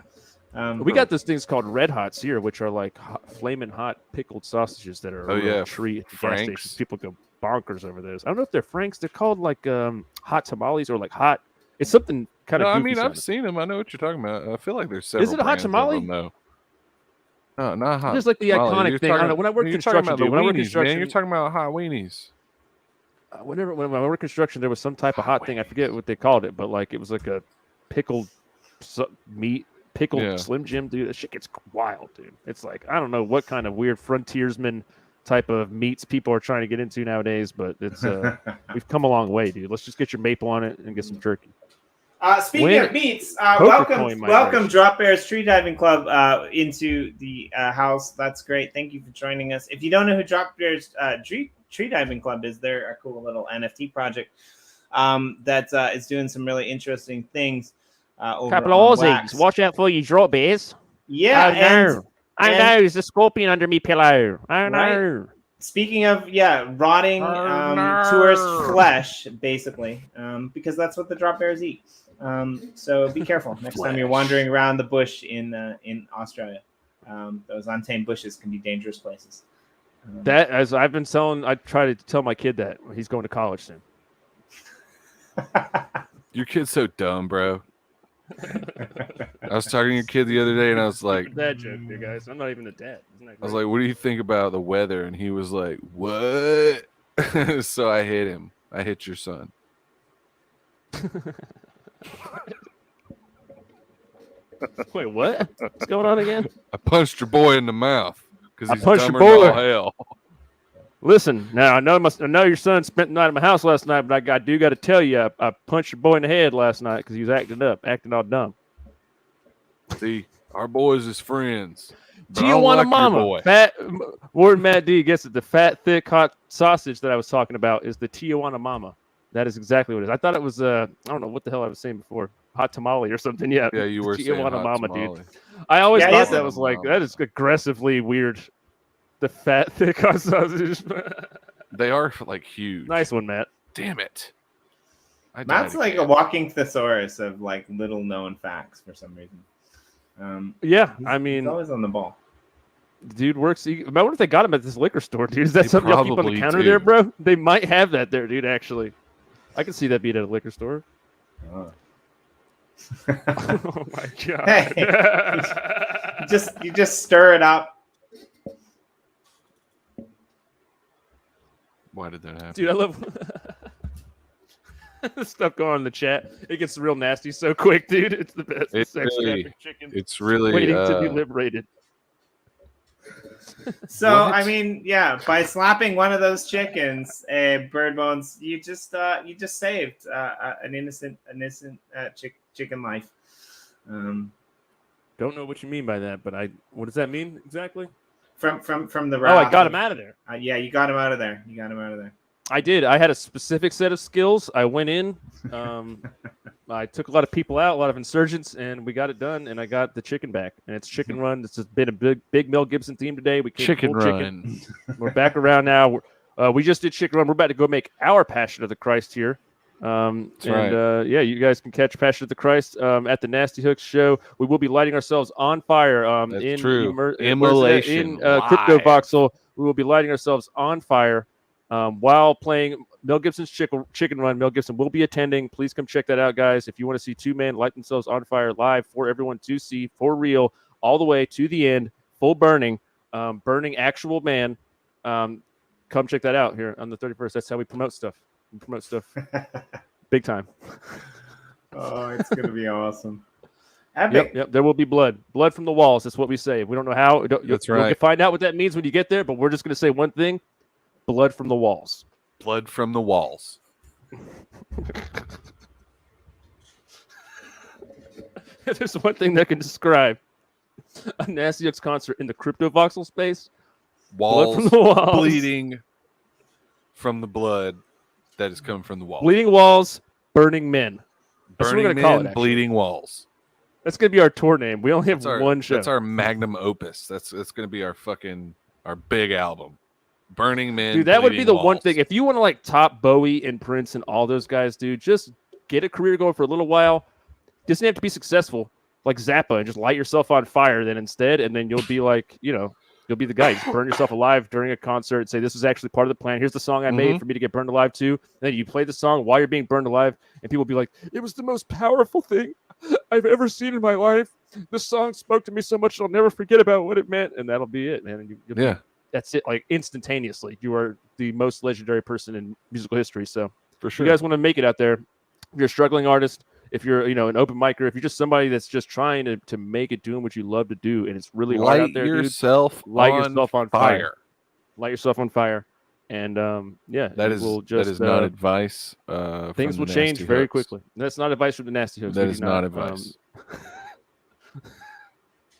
We got these things called Red Hots here, which are like flaming hot pickled sausages that are a real treat at the gas stations. People go bonkers over those. I don't know if they're Franks. They're called like hot tamales or like hot. It's something kind of. No, I mean I've seen them. I know what you're talking about. I feel like there's several. Is it a hot tamale? No, not hot. Just like the iconic thing. I don't know. When I worked construction, when I work construction, man, you're talking about hot weenies. When I worked construction, there was some type of hot thing. I forget what they called it, but like it was like a pickled meat. Pickled Slim Jim, dude. That shit gets wild, dude. It's like I don't know what kind of weird frontiersman type of meats people are trying to get into nowadays, but it's we've come a long way, dude. Let's just get your maple on it and get some turkey. Speaking of meats, welcome Drop Bear's Tree Diving Club into the house. That's great. Thank you for joining us. If you don't know who Drop Bear's Tree Diving Club is, they're a cool little NFT project that is doing some really interesting things. Couple of Aussies. Watch out for you drop bears. Yeah. I know. There's a scorpion under me pillow. I know. Right. Speaking of, rotting tourist flesh, basically, because that's what the drop bears eat. So be careful next time you're wandering around the bush in Australia. Those untamed bushes can be dangerous places. That, as I've been telling, I try to tell my kid that he's going to college soon. Your kid's so dumb, bro. I was talking to your kid the other day, and I was like, "Dad joke, you guys. I'm not even a dad." I was like, "What do you think about the weather?" And he was like, "What?" So I hit him. I hit your son. Wait, what? What's going on again? I punched your boy in the mouth because he's punched dumber your boy. than all hell. Listen, now I know your son spent the night at my house last night, but I do got to tell you, I punched your boy in the head last night because he was acting all dumb. See, our boys is friends. Tijuana Mama, fat Warden Matt D gets it. The fat, thick, hot sausage that I was talking about is the Tijuana Mama. That is exactly what it is. I thought it was I don't know what the hell I was saying before, hot tamale or something. Yeah, you were saying Tijuana hot Mama, tamale. dude. I always thought that Tijuana was like Mama. that is aggressively weird. The fat, thick, hot sausage. They are like huge. Nice one, Matt. Damn it. Matt's like a walking thesaurus of like little known facts for some reason. I mean, he's always on the ball. Dude works. I wonder if they got him at this liquor store, dude. Is that something y'all keep on the counter there, bro? They might have that there, dude. Actually, I can see that being at a liquor store. Oh, Oh my god! Hey, you just stir it up. Why did that happen? Dude, I love stuff going on in the chat. It gets real nasty so quick, dude. It's the best. It's really waiting to be liberated. So I mean, by slapping one of those chickens, bird bones, you just saved an innocent chicken life. Don't know what you mean by that, but what does that mean exactly? From the wrath. Oh, I got him out of there. You got him out of there. I did. I had a specific set of skills. I went in. I took a lot of people out, a lot of insurgents, and we got it done. And I got the chicken back. And it's Chicken Run. This has been a big Mel Gibson theme today. We came Chicken Run. We're back around now. We just did Chicken Run. We're about to go make our Passion of the Christ here. Yeah, you guys can catch Passion of the Christ at the Nasty Hooks show. We will be lighting ourselves on fire That's true. in Immolation Crypto live. Voxel. We will be lighting ourselves on fire while playing Mel Gibson's Chicken Run. Mel Gibson will be attending. Please come check that out, guys. If you want to see two men light themselves on fire live for everyone to see for real, all the way to the end, full burning, burning actual man. Come check that out here on the 31st. That's how we promote stuff. We promote stuff big time. Oh, it's gonna be awesome. Epic. Yep. There will be blood from the walls. That's what we say. We don't know how. That's right. You'll find out what that means when you get there. But we're just gonna say one thing: blood from the walls. Blood from the walls. If there's one thing that can describe a Nasty Hooks concert in the Crypto Voxel space, Walls, blood from the walls, bleeding from the blood that is coming from the walls. bleeding walls, burning men. That's what Burning we're gonna call men, it. Actually. bleeding walls. That's gonna be our tour name. We only have one show. That's our magnum opus. That's gonna be our big album. Burning men. Dude, that would be the one walls. thing. If you want to like top Bowie and Prince and all those guys, dude, just get a career going for a little while. Doesn't have to be successful like Zappa and just light yourself on fire then instead, and then you'll be like, you'll be the guy. You just burn yourself alive during a concert and say, this is actually part of the plan. Here's the song I made for me to get burned alive to. And then you play the song while you're being burned alive, and people will be like, it was the most powerful thing I've ever seen in my life. This song spoke to me so much I'll never forget about what it meant. And that'll be it, man. And that's it. Like instantaneously, you are the most legendary person in musical history. So for if sure, you guys want to make it out there, if you're a struggling artist, if you're an open micer, if you're just somebody that's just trying to make it doing what you love to do, and it's really hard out there, light dude, yourself on fire. Light yourself on fire, and that is not advice. Things will change very quickly. That's not advice from the Nasty Hooks. That is not advice.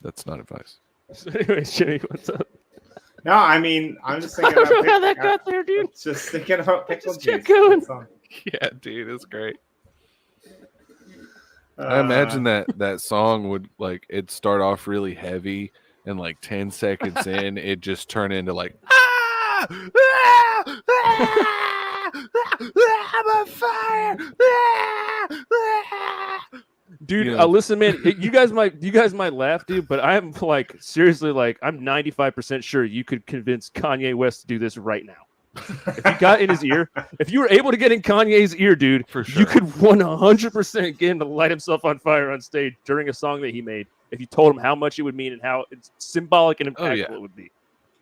That's not advice. So anyway, Jimmy, what's up? No, I mean, I'm just thinking about how that got there, dude. Just thinking about pickle Just juice. keep going. Yeah, dude, it's great. I imagine that song would it'd start off really heavy, and 10 seconds in, it just turn into I'm on fire, dude. Listen, man, you guys might laugh, dude, but I'm seriously, I'm 95% sure you could convince Kanye West to do this right now. If you got in his ear, if you were able to get in Kanye's ear, dude, for sure, you could 100% get him to light himself on fire on stage during a song that he made. If you told him how much it would mean and how it's symbolic and impactful it would be.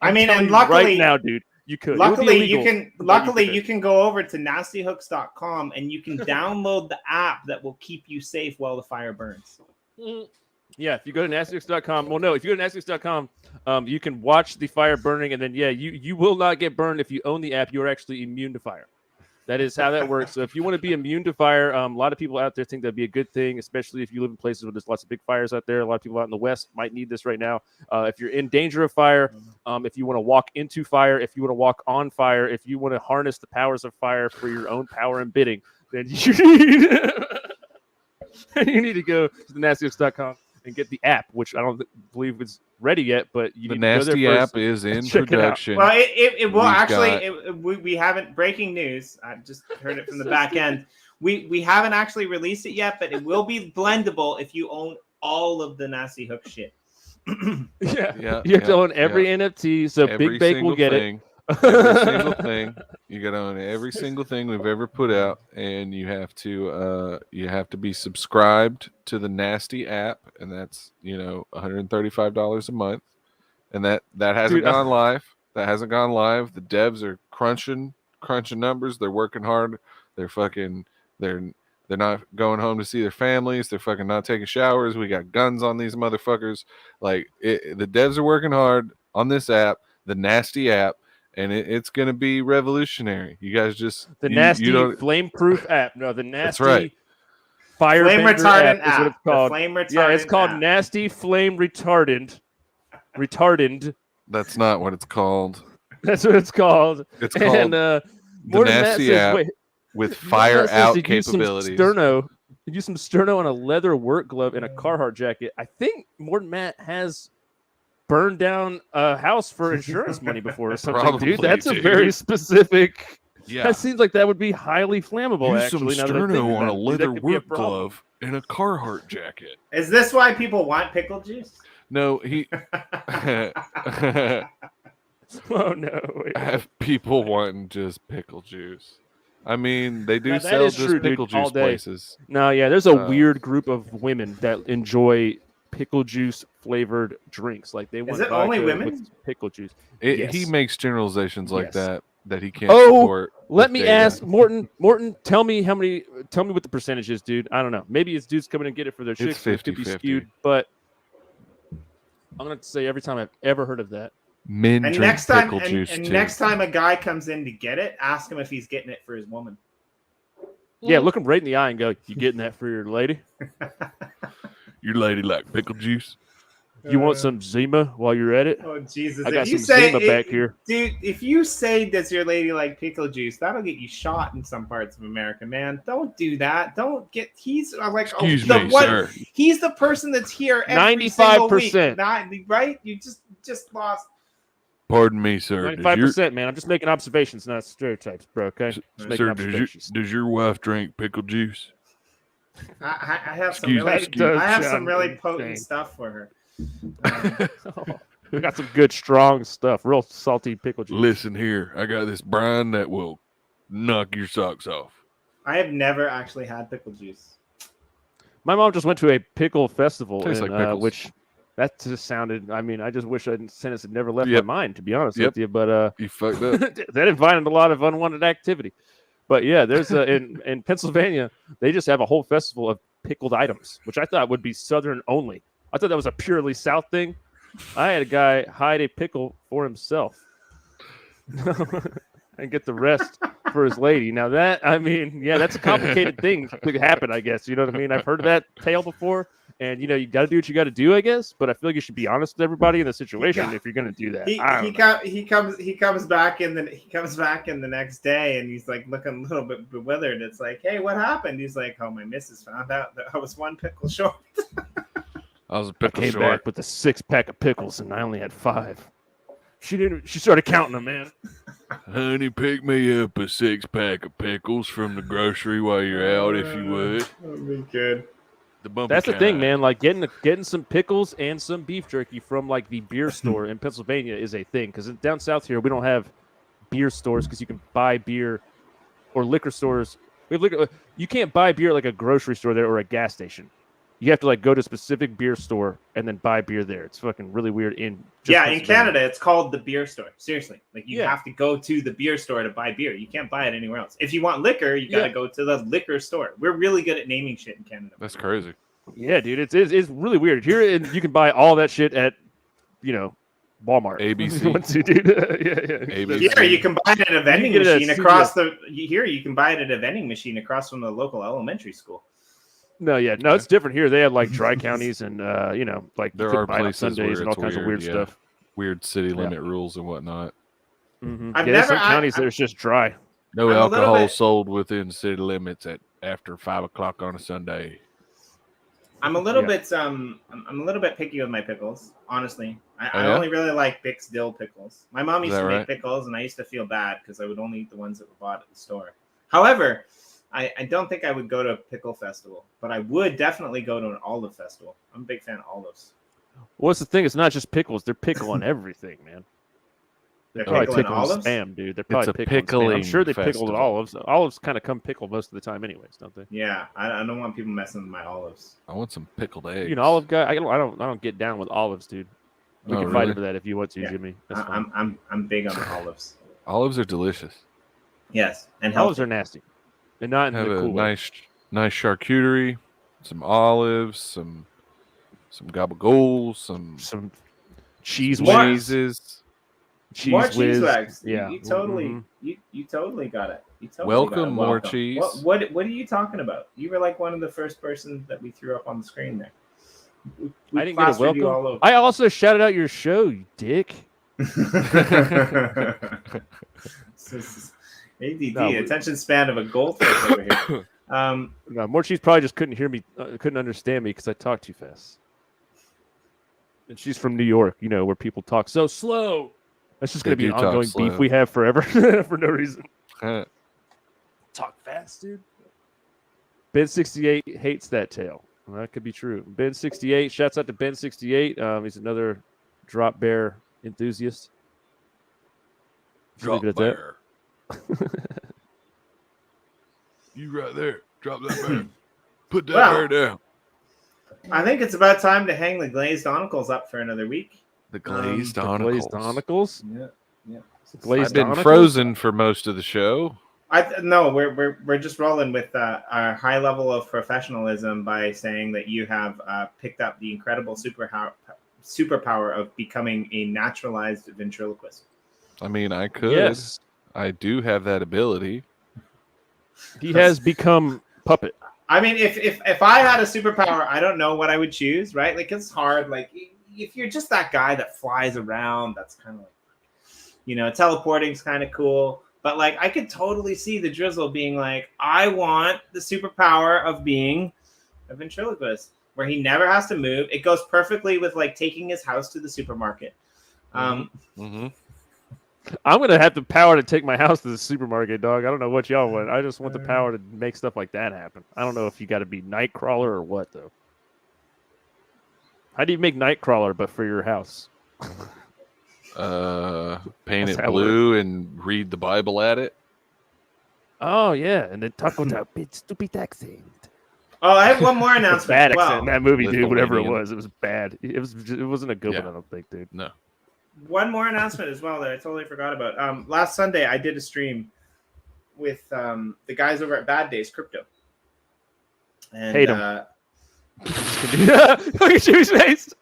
I mean, and luckily, right now, dude, you could. Luckily, you can go over to nastyhooks.com and you can download the app that will keep you safe while the fire burns. Yeah, if you go to nastyhooks.com, if you go to nastyhooks.com, you can watch the fire burning, and then you will not get burned if you own the app. You are actually immune to fire. That is how that works. So if you want to be immune to fire, a lot of people out there think that'd be a good thing, especially if you live in places where there's lots of big fires out there. A lot of people out in the West might need this right now. If you're in danger of fire, if you want to walk into fire, if you want to walk on fire, if you want to harness the powers of fire for your own power and bidding, then you need to go to the nastyhooks.com and get the app, which I don't believe is ready yet, but you the need to go there Nasty first app is in check production. Well, it will actually. We haven't breaking news. I just heard it from the back end. We haven't actually released it yet, but it will be blendable if you own all of the Nasty Hook shit. You have to own every NFT, so every Big Bake will get thing. Every single thing. You got to own every single thing we've ever put out, and you have to be subscribed to the Nasty app, and that's $135 a month, and that hasn't gone live. That hasn't gone live. The devs are crunching numbers. They're working hard. They're not going home to see their families. They're fucking not taking showers. We got guns on these motherfuckers. The devs are working hard on this app, the Nasty app. And it's going to be revolutionary. You guys just... Nasty flame-proof app. No, the Nasty... That's right. Fire flame retardant app. Is what it's called. Flame retardant yeah, it's called app. Nasty Flame Retardant. Retardant. That's not what it's called. That's what it's called. It's called the Nasty app with fire out capabilities. Use some sterno and a leather work glove and a Carhartt jacket. I think More Than Matt has burned down a house for insurance money before or something, Probably, dude. That's a dude. very specific. Yeah. That seems like that would be highly flammable. Use Actually, some now that I think sterno on about a it, dude, that leather could be a work problem. glove and a Carhartt jacket. Is this why people want pickle juice? No, he. Oh no! Wait. I have people wanting just pickle juice. I mean, they do Now, that sell is just true, dude, pickle all juice day. places. No, yeah, there's a Uh, weird group of women that enjoy pickle juice flavored drinks. Like they want it only vodka women? with pickle juice. He Yes. makes generalizations like Yes. that he can't Oh, support. Let with me data. ask Morton. Morton, tell me what the percentage is, dude. I don't know. Maybe it's dudes coming and get it for their chicks. It's It could be 50-50. skewed, but I'm gonna say every time I've ever heard of that. Men And drink next time, pickle juice and too. next time a guy comes in to get it, ask him if he's getting it for his woman. Yeah, look him right in the eye and go, "You getting that for your lady? Your lady like pickle juice? You want some Zima while you're at it? Oh Jesus! I got If you some say Zima back here." dude, if you say does your lady like pickle juice, that'll get you shot in some parts of America, man. Don't do that. Don't get. He's like Excuse the me, one. sir. He's the person that's here every single week. 95%. Right? You just lost. Pardon me, sir. 95%, man. I'm just making observations, not stereotypes, bro. Okay, just making Sir, observations. does your wife drink pickle juice? I have some Excuse me, really, excuse me. I have some sound really insane. potent stuff for her. We got some good, strong stuff. Real salty pickle juice. Listen here, I got this brine that will knock your socks off. I have never actually had pickle juice. My mom just went to a pickle festival, Tastes like pickles. which that just sounded. I mean, I just wish that sentence had never left Yep. my mind, to be honest Yep. with you. But You fucked up. that invited a lot of unwanted activity. But yeah, there's in Pennsylvania, they just have a whole festival of pickled items, which I thought would be Southern only. I thought that was a purely South thing. I had a guy hide a pickle for himself and get the rest for his lady. Now that, I mean, yeah, that's a complicated thing to happen, I guess. You know what I mean? I've heard of that tale before. And, you know, you got to do what you got to do, I guess. But I feel like you should be honest with everybody in the situation if you're going to do that. He comes back in the next day and he's like looking a little bit bewildered. It's like, hey, what happened? He's like, oh, my missus found out that I was one pickle short. I was a I pickle came short. back with a 6-pack of pickles and I only had 5. She started counting them, man. Honey, pick me up a 6-pack of pickles from the grocery while you're out, if you would. That'd be good. The bumpy That's the thing, kind. man. Like getting some pickles and some beef jerky from like the beer store in Pennsylvania is a thing. Because down south here, we don't have beer stores because you can buy beer or liquor stores. We have liquor. You can't buy beer at like a grocery store there or a gas station. You have to like go to a specific beer store and then buy beer there. It's fucking really weird. In Canada, it's called the beer store. Seriously, like you Yeah. have to go to the beer store to buy beer. You can't buy it anywhere else. If you want liquor, you got to go to the liquor store. We're really good at naming shit in Canada. That's crazy. Yeah, dude, it's really weird. Here, you can buy all that shit at, Walmart. ABC. If you want to, dude. Yeah. ABC. Here, you can buy it at a vending get it at machine across the. Here, you can buy it at a vending machine across from the local elementary school. No, it's different here. They have like dry counties and like There you are can buy it on places Sundays where and all it's kinds of weird yeah. stuff. Weird city limit rules and whatnot. Mm-hmm. I've There's never- some counties that it's just dry. No I'm a little alcohol bit- sold within city limits after 5 o'clock on a Sunday. I'm a little bit I'm a little bit picky with my pickles, honestly. I yeah? only really like Bix dill pickles. My mom Is used that to right? make pickles, and I used to feel bad because I would only eat the ones that were bought at the store. However, I don't think I would go to a pickle festival, but I would definitely go to an olive festival. I'm a big fan of olives. What's the thing? It's not just pickles. They're pickling everything, man. They're Probably pickling pickling olives? spam, dude. They're It's probably a pickling spam. I'm pickling sure they pickled festival. olives. Olives kind of come pickled most of the time, anyways, don't they? Yeah, I don't want people messing with my olives. I want some pickled eggs. You know, olive guy. I don't get down with olives, dude. We Oh, can fight really? over that if you want to, Yeah. Jimmy. That's fine. I'm big on olives. Olives are delicious. Yes, and Olives healthy. are nasty, and not in Have the a cool way. nice charcuterie, some olives, some gabagools, some Some cheese What? whiz. cheeses. Cheese More cheese whiz. wags. Yeah. You totally Mhm. you totally got it. You totally Welcome, got it. more cheese. What are you talking about? You were like one of the first persons that we threw up on the screen there. We I didn't get a plastered you welcome. all over. I also shouted out your show, you dick. ADD, No, attention span of a goldfish over here. No, more cheese probably just couldn't hear me, couldn't understand me because I talk too fast. And she's from New York, where people talk so slow. That's just going to They be an do talk ongoing beef slow. we have forever for no reason. Talk fast, dude. Ben68 hates that tale. Well, that could be true. Ben68, shouts out to Ben68. He's another drop bear enthusiast. Drop Leave it at bear. You right there. Drop that bear. Put that bear down. I think it's about time to hang the glazed onicles up for another week. The glazed The glazed onicles. donicles. Yeah. Glazed I've been donicles? frozen for most of the show. No, we're just rolling with our high level of professionalism by saying that you have picked up the incredible superpower of becoming a naturalized ventriloquist. I mean, I could. Yes. I do have that ability. He has become puppet. I mean, if I had a superpower, I don't know what I would choose, right? Like, it's hard. Like, if you're just that guy that flies around, that's kind of like, teleporting's kind of cool. But, like, I could totally see the Drizzle being like, I want the superpower of being a ventriloquist, where he never has to move. It goes perfectly with, like, taking his house to the supermarket. Mm-hmm. I'm going to have the power to take my house to the supermarket, dog. I don't know what y'all want. I just want the power to make stuff like that happen. I don't know if you got to be Nightcrawler or what, though. How do you make Nightcrawler but for your house? Paint That's it how it blue and read the Bible at it. Oh, yeah, and then talk with that big stupid accent. Oh, I have one more announcement. Bad as well. accent in that movie, dude. Whatever it Lithuanian. was bad. It wasn't a good Yeah. one, I don't think, dude. No. One more announcement as well that I totally forgot about. Last Sunday, I did a stream with the guys over at Bad Days Crypto. And, Hate 'em. Look at Jimmy's face.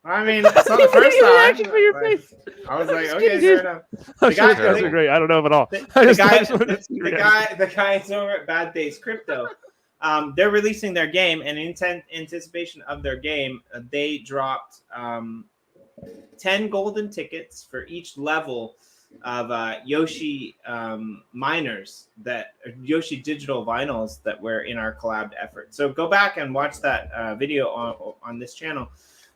I mean, it's not the first Your time. reaction for your Like, face. I was like, Just okay, kidding, fair dude. enough. I'm The sure guy- those are great. I don't know him at all. The I just guy, the guys over at Bad Days Crypto, they're releasing their game, and in anticipation of their game, they dropped 10 golden tickets for each level of Yoshi miners Yoshi digital vinyls that were in our collab effort. So go back and watch that video on this channel.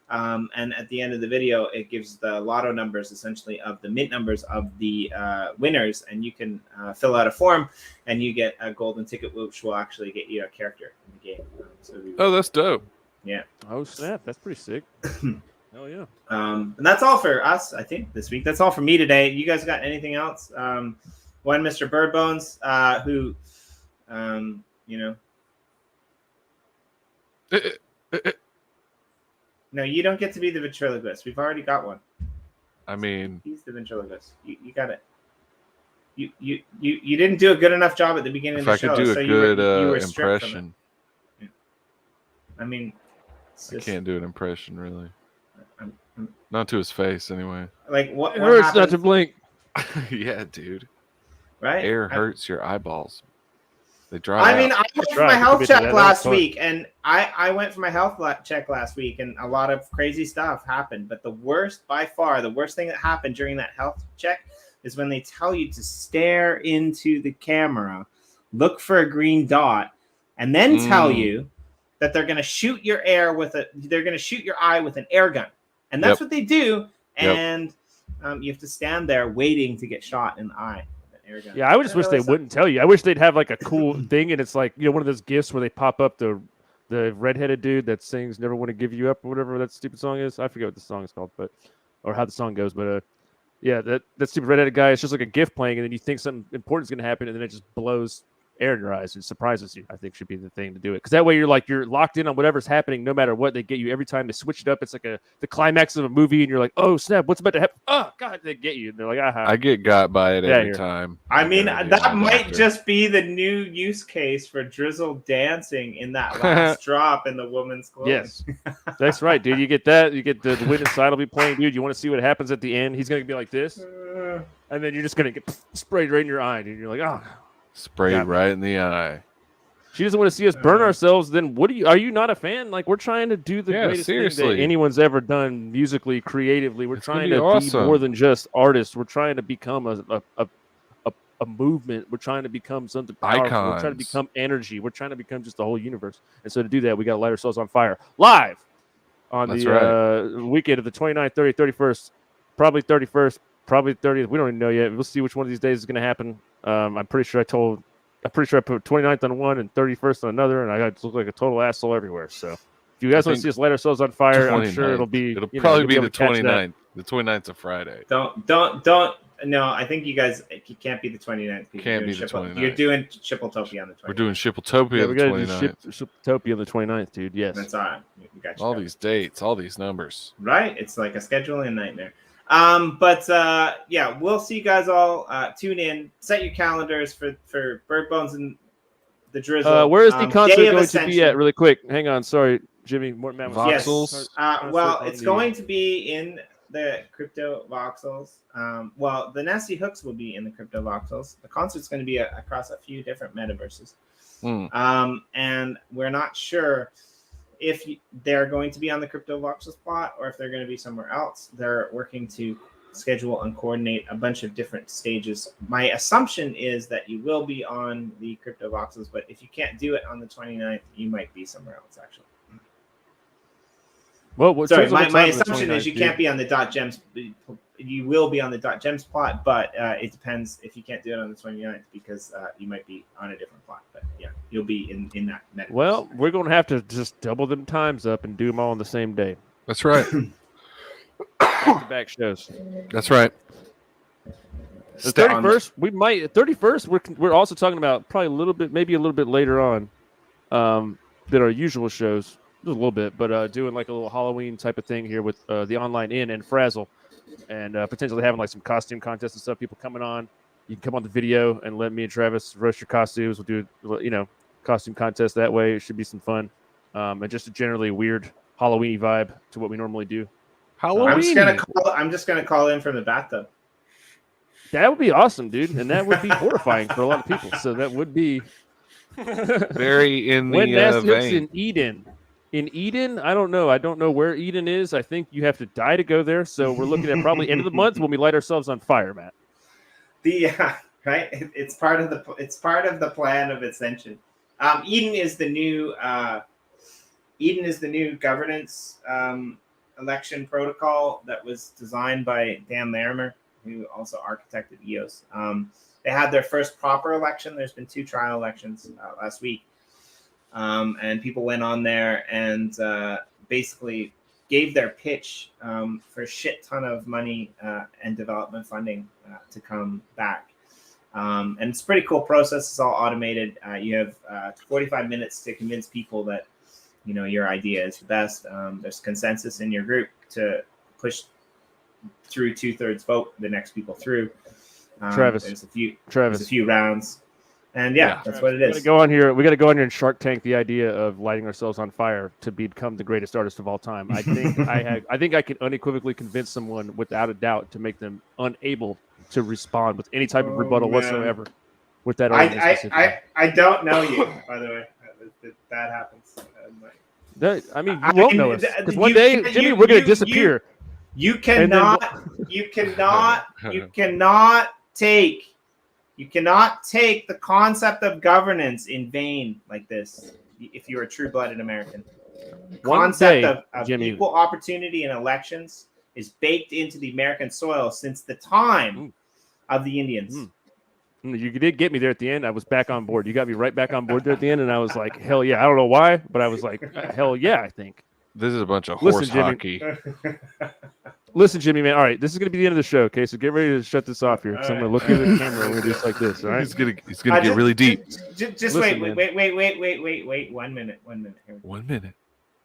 And at the end of the video, it gives the lotto numbers, essentially, of the mint numbers of the winners, and you can fill out a form, and you get a golden ticket, which will actually get you a character in the game. Oh, that's dope. Yeah. Oh, snap. That's pretty sick. Hell yeah. And that's all for us, I think, this week. That's all for me today. You guys got anything else? One Mr. Birdbones, who, No, you don't get to be the ventriloquist. We've already got one. I mean, He's the ventriloquist. You got it. You didn't do a good enough job at the beginning if of I the show. could do so a you were good stripped from impression, it. I mean, it's I just, can't do an impression, really. I'm- Not to his face, anyway. like what It hurts not happened, to blink. Yeah, dude. right? Air hurts your eyeballs. They dry I mean, out. I went for Try my to health commit to check that. last That was fun. week, and I went for my health check last week, and a lot of crazy stuff happened. But by far, the worst thing that happened during that health check is when they tell you to stare into the camera, look for a green dot, and then tell you that they're going to shoot your eye with an air gun, and that's what they do. Yep. And you have to stand there waiting to get shot in the eye. Air gun. Yeah, I would just wish they wouldn't tell you. I wish they'd have like a cool thing, and it's like, one of those gifts where they pop up the redheaded dude that sings "Never Want to Give You Up" or whatever that stupid song is. I forget what the song is called, or how the song goes. But yeah, that stupid redheaded guy. It's just like a gift playing, and then you think something important is going to happen, and then it just blows air in your eyes and surprises you. I think should be the thing to do it, because that way you're locked in on whatever's happening, no matter what. They get you every time. They switch it up. It's like the climax of a movie, and you're like, oh snap, what's about to happen? Oh god, they get you. And they're like, aha. I get got by it Yeah, every here. time. I mean, gotta be that a might doctor. just be the new use case for Drizzle dancing in that last drop in the woman's clothing. Yes, that's right, dude. You get that. You get the wind inside will be playing, dude. You want to see what happens at the end? He's gonna be like this, and then you're just gonna get sprayed right in your eye, dude. You're like, oh. Sprayed Got me. right in the eye. She doesn't want to see us burn ourselves. Then are you not a fan? Like, we're trying to do the Yeah, greatest thing seriously. that anyone's ever done musically, creatively. We're It's gonna trying be to awesome. be more than just artists. We're trying to become a movement. We're trying to become something powerful. We're trying to Icons. become energy. We're trying to become just the whole universe. And so to do that, we got to light ourselves on fire live on That's the weekend of the 29th, 30th, 31st, probably 31st, probably 30th. We don't even know yet. We'll see which one of these days is going to happen. I'm pretty sure I put 29th on one and 31st on another, and I got to look like a total asshole everywhere. So if you guys want to see us light ourselves on fire, I'm sure it'll probably be the 29th. The 29th's a Friday. Don't. No, I think you guys can't be the 29th. Can't be the 29th. You're doing Shipletopia on the 29th. We're doing Shipletopia on the 29th. Shipletopia on the 29th, dude. Yes. That's all right. We got you all covered. These dates, all these numbers. Right? It's like a scheduling nightmare. Yeah, we'll see you guys all. Tune in. Set your calendars for Bird Bones and the Drizzle. Where is the concert going Ascension. to be at? Really quick. Hang on. Sorry, Jimmy. Voxels. Yes. Well, it's going to be in the Crypto Voxels. Well, the Nasty Hooks will be in the Crypto Voxels. The concert's going to be across a few different metaverses. And we're not sure if they're going to be on the Crypto Voxels plot or if they're going to be somewhere else. They're working to schedule and coordinate a bunch of different stages. My assumption is that you will be on the Crypto Voxels, but if you can't do it on the 29th, you might be somewhere else, actually. Well, sorry, my assumption is you can't be on the .gems. You will be on the .gems plot, but it depends if you can't do it on the 29th because you might be on a different plot. But yeah, you'll be in that metaverse. Well, we're going to have to just double them times up and do them all on the same day. That's right. Back-to-back shows. That's right. The 31st, we might. 31st, we're also talking about probably maybe a little bit later on than our usual shows. Just a little bit, but doing like a little Halloween type of thing here with the Online Inn and Frazzle, and potentially having like some costume contests and stuff. People coming on, you can come on the video and let me and Travis roast your costumes. We'll do costume contest that way. It should be some fun, and just a generally weird Halloween vibe to what we normally do. Halloween. I'm just gonna call in from the bathtub. That would be awesome, dude, and that would be horrifying for a lot of people. So that would be very in the when Nasty Hooks vein. in Eden. In Eden, I don't know. I don't know where Eden is. I think you have to die to go there. So we're looking at probably end of the month when we light ourselves on fire, Matt. Right. It's part of the plan of Ascension. Eden is the new governance election protocol that was designed by Dan Larimer, who also architected EOS. They had their first proper election. There's been 2 trial elections last week. And people went on there and basically gave their pitch for a shit ton of money and development funding to come back. And it's a pretty cool process. It's all automated. You have 45 minutes to convince people that your idea is the best. There's consensus in your group to push through 2/3 vote the next people through. Travis. There's a few rounds. And that's what it is. We got to go on here and Shark Tank the idea of lighting ourselves on fire to become the greatest artist of all time. I think I think I can unequivocally convince someone without a doubt to make them unable to respond with any type of rebuttal whatsoever with that argument. I don't know you, by the way. That happens. You won't know us because one day, Jimmy, we're going to disappear. You cannot take the concept of governance in vain like this if you're a true-blooded American. The concept of equal opportunity in elections is baked into the American soil since the time of the Indians. You did get me there at the end. I was back on board. You got me right back on board there at the end, and I was like, hell yeah. I don't know why, but I was like, hell yeah, I think. This is a bunch of horse hockey. Listen, Jimmy, man. All right, this is going to be the end of the show, okay? So get ready to shut this off here. So I'm going to look at the camera and we're going to do this like this, all right? He's going to get really deep. Just wait. 1 minute. Here 1 minute.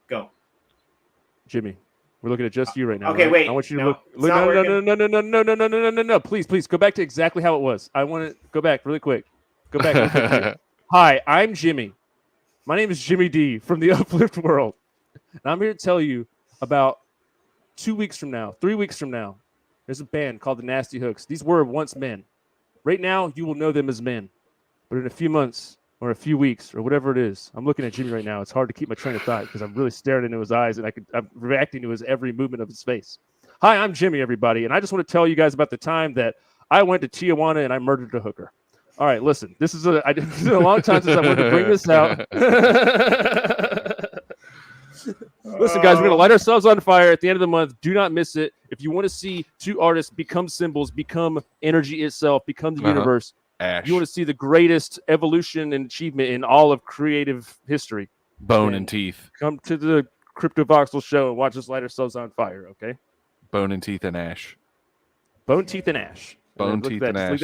Go. Jimmy, we're looking at just you right now. Okay, right? wait. I want you to look. No. Please, go back to exactly how it was. I want to go back really quick. Go back really quick here. Hi, I'm Jimmy. My name is Jimmy D from the Uplift World. And I'm here to tell you about 3 weeks from now, there's a band called the Nasty Hooks. These were once men. Right now, you will know them as men. But in a few months or a few weeks or whatever it is, I'm looking at Jimmy right now. It's hard to keep my train of thought because I'm really staring into his eyes and I'm reacting to his every movement of his face. Hi, I'm Jimmy, everybody. And I just want to tell you guys about the time that I went to Tijuana and I murdered a hooker. All right, listen. This is a long time since I wanted to bring this out. Listen, guys, we're going to light ourselves on fire at the end of the month. Do not miss it. If you want to see two artists become symbols, become energy itself, become the universe, Ash. you want to see the greatest evolution and achievement in all of creative history. Bone and teeth. Come to the CryptoVoxel show and watch us light ourselves on fire, okay? Bone and teeth and ash. Bone, teeth, and ash. Bone, teeth, and ash.